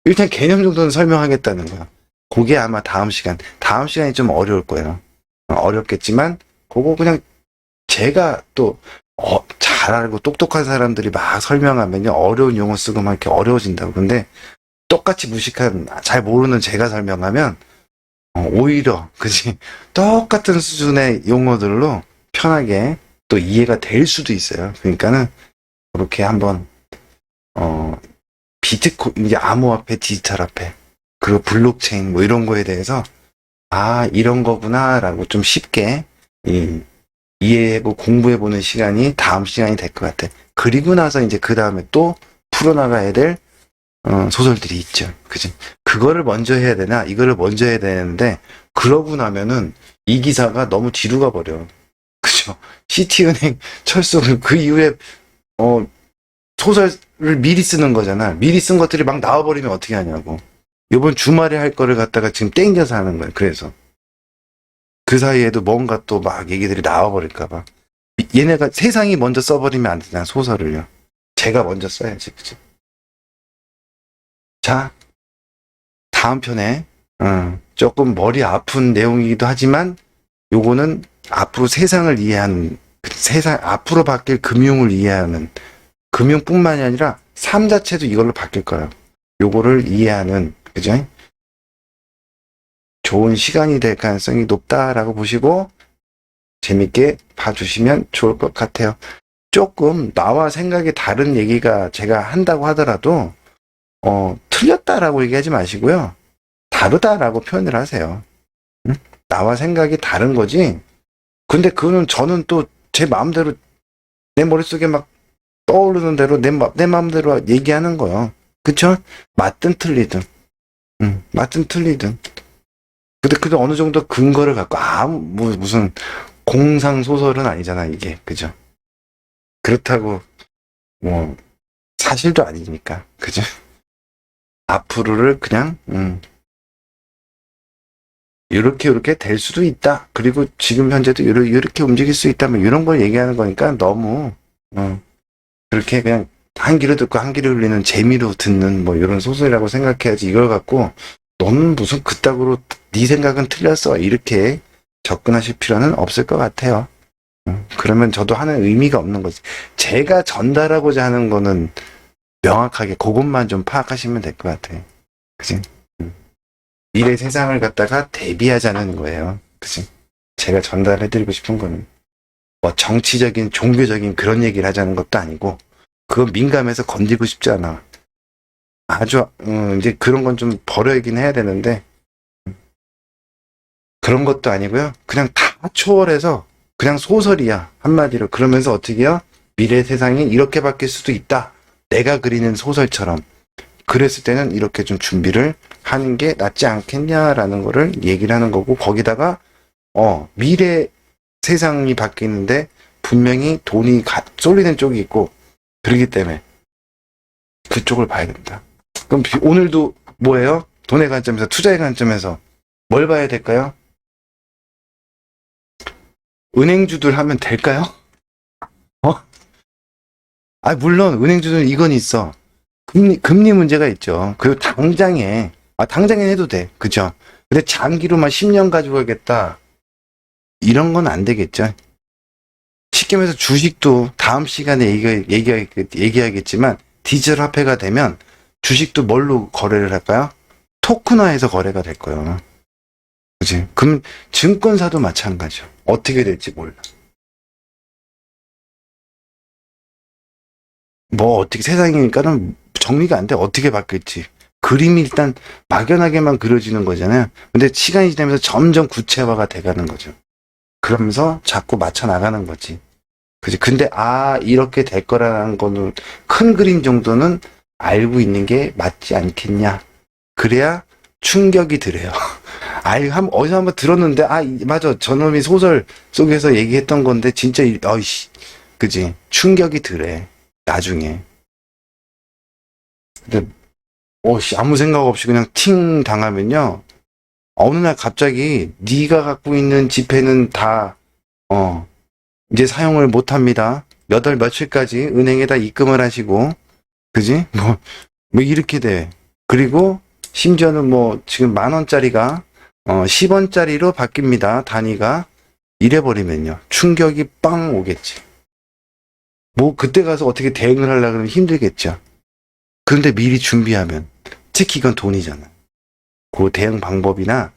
일단 개념 정도는 설명하겠다는 거야. 그게 아마 다음 시간이 좀 어려울 거예요. 어렵겠지만 그거 그냥 제가 또 잘 알고 똑똑한 사람들이 막 설명하면요, 어려운 용어 쓰고 막 이렇게 어려워진다고. 근데 똑같이 무식한, 잘 모르는 제가 설명하면 오히려, 그지? 똑같은 수준의 용어들로 편하게 또 이해가 될 수도 있어요. 그러니까는 그렇게 한번 이제 암호화폐, 디지털 화폐, 그리고 블록체인 뭐 이런 거에 대해서 이런 거구나라고 좀 쉽게 이해하고 공부해보는 시간이 다음 시간이 될 것 같아. 그리고 나서 이제 그 다음에 또 풀어나가야 될 소설들이 있죠. 그지? 그거를 먼저 해야 되나, 이거를 먼저 해야 되는데, 그러고 나면은 이 기사가 너무 뒤로 가버려. 그죠? 시티은행 철수, 그 이후에, 소설을 미리 쓰는 거잖아. 미리 쓴 것들이 막 나와버리면 어떻게 하냐고. 이번 주말에 할 거를 갖다가 지금 땡겨서 하는 거야. 그래서. 그 사이에도 뭔가 또 막 얘기들이 나와버릴까봐. 얘네가 세상이 먼저 써버리면 안 되잖아, 소설을요. 제가 먼저 써야지, 그치? 자, 다음 편에 조금 머리 아픈 내용이기도 하지만 요거는 앞으로 세상을 이해하는, 앞으로 바뀔 금융을 이해하는, 금융뿐만이 아니라 삶 자체도 이걸로 바뀔 거예요. 요거를 이해하는, 그죠? 좋은 시간이 될 가능성이 높다라고 보시고 재밌게 봐주시면 좋을 것 같아요. 조금 나와 생각이 다른 얘기가 제가 한다고 하더라도 틀렸다라고 얘기하지 마시고요. 다르다라고 표현을 하세요. 나와 생각이 다른 거지 근데 그거는 저는 또 제 마음대로 내 머릿속에 막 떠오르는 대로 내 마음대로 얘기하는 거예요. 그쵸? 맞든 틀리든. 맞든 틀리든. 근데 그도 어느 정도 근거를 갖고 무슨 공상 소설은 아니잖아, 이게. 그죠? 그렇다고 뭐 사실도 아니니까. 그죠? 앞으로를 그냥 이렇게 될 수도 있다. 그리고 지금 현재도 이렇게 움직일 수 있다. 뭐 이런 걸 얘기하는 거니까 너무 그렇게 그냥 한 귀로 듣고 한 귀로 흘리는 재미로 듣는 뭐 이런 소설이라고 생각해야지, 이걸 갖고 너는 무슨 그따구로 네 생각은 틀렸어 이렇게 접근하실 필요는 없을 것 같아요. 그러면 저도 하는 의미가 없는 거지. 제가 전달하고자 하는 거는 명확하게 그것만 좀 파악하시면 될 것 같아요. 그치? 미래 세상을 갖다가 대비하자는 거예요. 그치? 제가 전달해드리고 싶은 거는 뭐 정치적인, 종교적인 그런 얘기를 하자는 것도 아니고, 그거 민감해서 건드리고 싶지 않아. 아주, 이제 그런 건 좀 버려야긴 해야 되는데, 그런 것도 아니고요. 그냥 다 초월해서 그냥 소설이야. 한마디로. 그러면서 어떻게 해요? 미래 세상이 이렇게 바뀔 수도 있다. 내가 그리는 소설처럼. 그랬을 때는 이렇게 좀 준비를 하는 게 낫지 않겠냐라는 거를 얘기를 하는 거고, 거기다가 미래 세상이 바뀌는데 분명히 돈이 쏠리는 쪽이 있고, 그러기 때문에 그쪽을 봐야 된다. 그럼 오늘도 뭐예요? 돈의 관점에서, 투자의 관점에서 뭘 봐야 될까요? 은행주들 하면 될까요? 어? 물론 은행주들은 이건 있어. 금리 문제가 있죠. 그리고 당장에 해도 돼. 그죠? 근데 장기로만 10년 가지고 가겠다. 이런 건 안 되겠죠. 쉽게 말해서 주식도 다음 시간에 얘기하겠지만, 디지털 화폐가 되면 주식도 뭘로 거래를 할까요? 토큰화해서 거래가 될 거예요. 그치? 그럼 증권사도 마찬가지죠. 어떻게 될지 몰라. 뭐 어떻게 세상이니까는 정리가 안 돼. 어떻게 바뀔지. 그림이 일단 막연하게만 그려지는 거잖아요. 근데 시간이 지나면서 점점 구체화가 돼가는 거죠. 그러면서 자꾸 맞춰 나가는 거지. 그지? 근데 이렇게 될 거라는 거는, 큰 그림 정도는 알고 있는 게 맞지 않겠냐. 그래야 충격이 들어요. 어디서 한번 들었는데, 맞아. 저놈이 소설 속에서 얘기했던 건데, 진짜, 어이씨. 그지? 충격이 들어. 나중에. 근데, 아무 생각 없이 그냥 팅 당하면요. 어느 날 갑자기, 네가 갖고 있는 지폐는 다, 이제 사용을 못 합니다. 몇 월 며칠까지 은행에다 입금을 하시고, 그지? 뭐 이렇게 돼. 그리고 심지어는 뭐 지금 10,000원짜리가 10원짜리로 바뀝니다. 단위가. 이래버리면요. 충격이 빵 오겠지. 뭐 그때 가서 어떻게 대응을 하려고 하면 힘들겠죠. 그런데 미리 준비하면, 특히 이건 돈이잖아. 그 대응 방법이나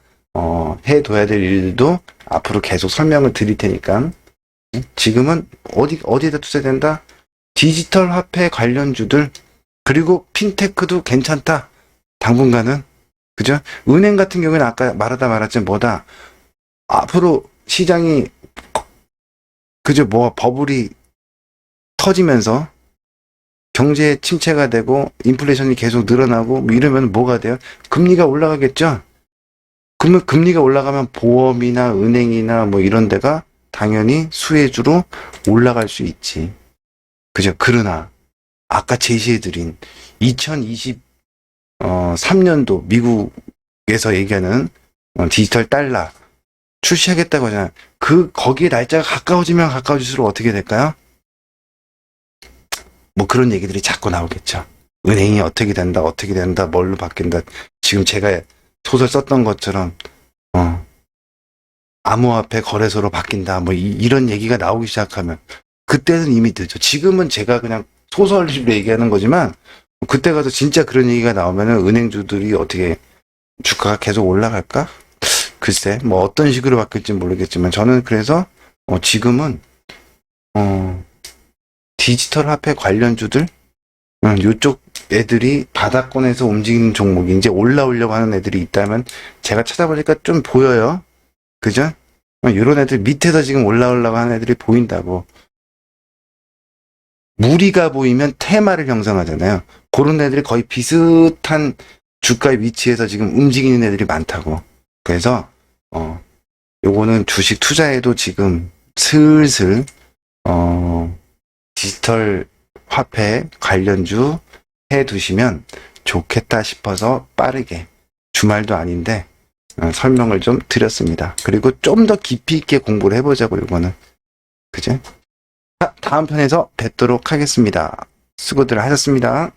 해둬야 될 일도 앞으로 계속 설명을 드릴 테니까. 지금은 어디에다 투자된다? 디지털 화폐 관련주들, 그리고 핀테크도 괜찮다. 당분간은. 그죠? 은행 같은 경우에는 아까 말하다 말았지만 앞으로 시장이, 그죠? 버블이 터지면서 경제 침체가 되고 인플레이션이 계속 늘어나고 뭐 이러면 뭐가 돼요? 금리가 올라가겠죠? 그러면 금리가 올라가면 보험이나 은행이나 뭐 이런 데가 당연히 수혜주로 올라갈 수 있지. 그죠? 그러나 아까 제시해드린 2023년도 미국에서 얘기하는 디지털 달러 출시하겠다고 하잖아요. 거기에 날짜가 가까워지면 가까워질수록 어떻게 될까요? 뭐 그런 얘기들이 자꾸 나오겠죠. 은행이 어떻게 된다, 뭘로 바뀐다. 지금 제가 소설 썼던 것처럼 암호화폐 거래소로 바뀐다, 뭐 이런 얘기가 나오기 시작하면 그때는 이미 늦죠. 지금은 제가 그냥 소설로 얘기하는 거지만, 그때 가서 진짜 그런 얘기가 나오면은 은행주들이 어떻게, 주가가 계속 올라갈까? 글쎄, 뭐 어떤 식으로 바뀔지 모르겠지만, 저는 그래서 지금은 디지털 화폐 관련주들, 요쪽 애들이 바닥권에서 움직이는 종목이 이제 올라오려고 하는 애들이 있다면, 제가 찾아보니까 좀 보여요. 그죠? 이런 애들 밑에서 지금 올라오려고 하는 애들이 보인다고. 무리가 보이면 테마를 형성하잖아요. 그런 애들이 거의 비슷한 주가의 위치에서 지금 움직이는 애들이 많다고. 그래서 요거는 주식 투자에도 지금 슬슬 디지털 화폐 관련주 해 두시면 좋겠다 싶어서 빠르게, 주말도 아닌데 설명을 좀 드렸습니다. 그리고 좀 더 깊이 있게 공부를 해보자고, 이거는. 그죠? 다음 편에서 뵙도록 하겠습니다. 수고들 하셨습니다.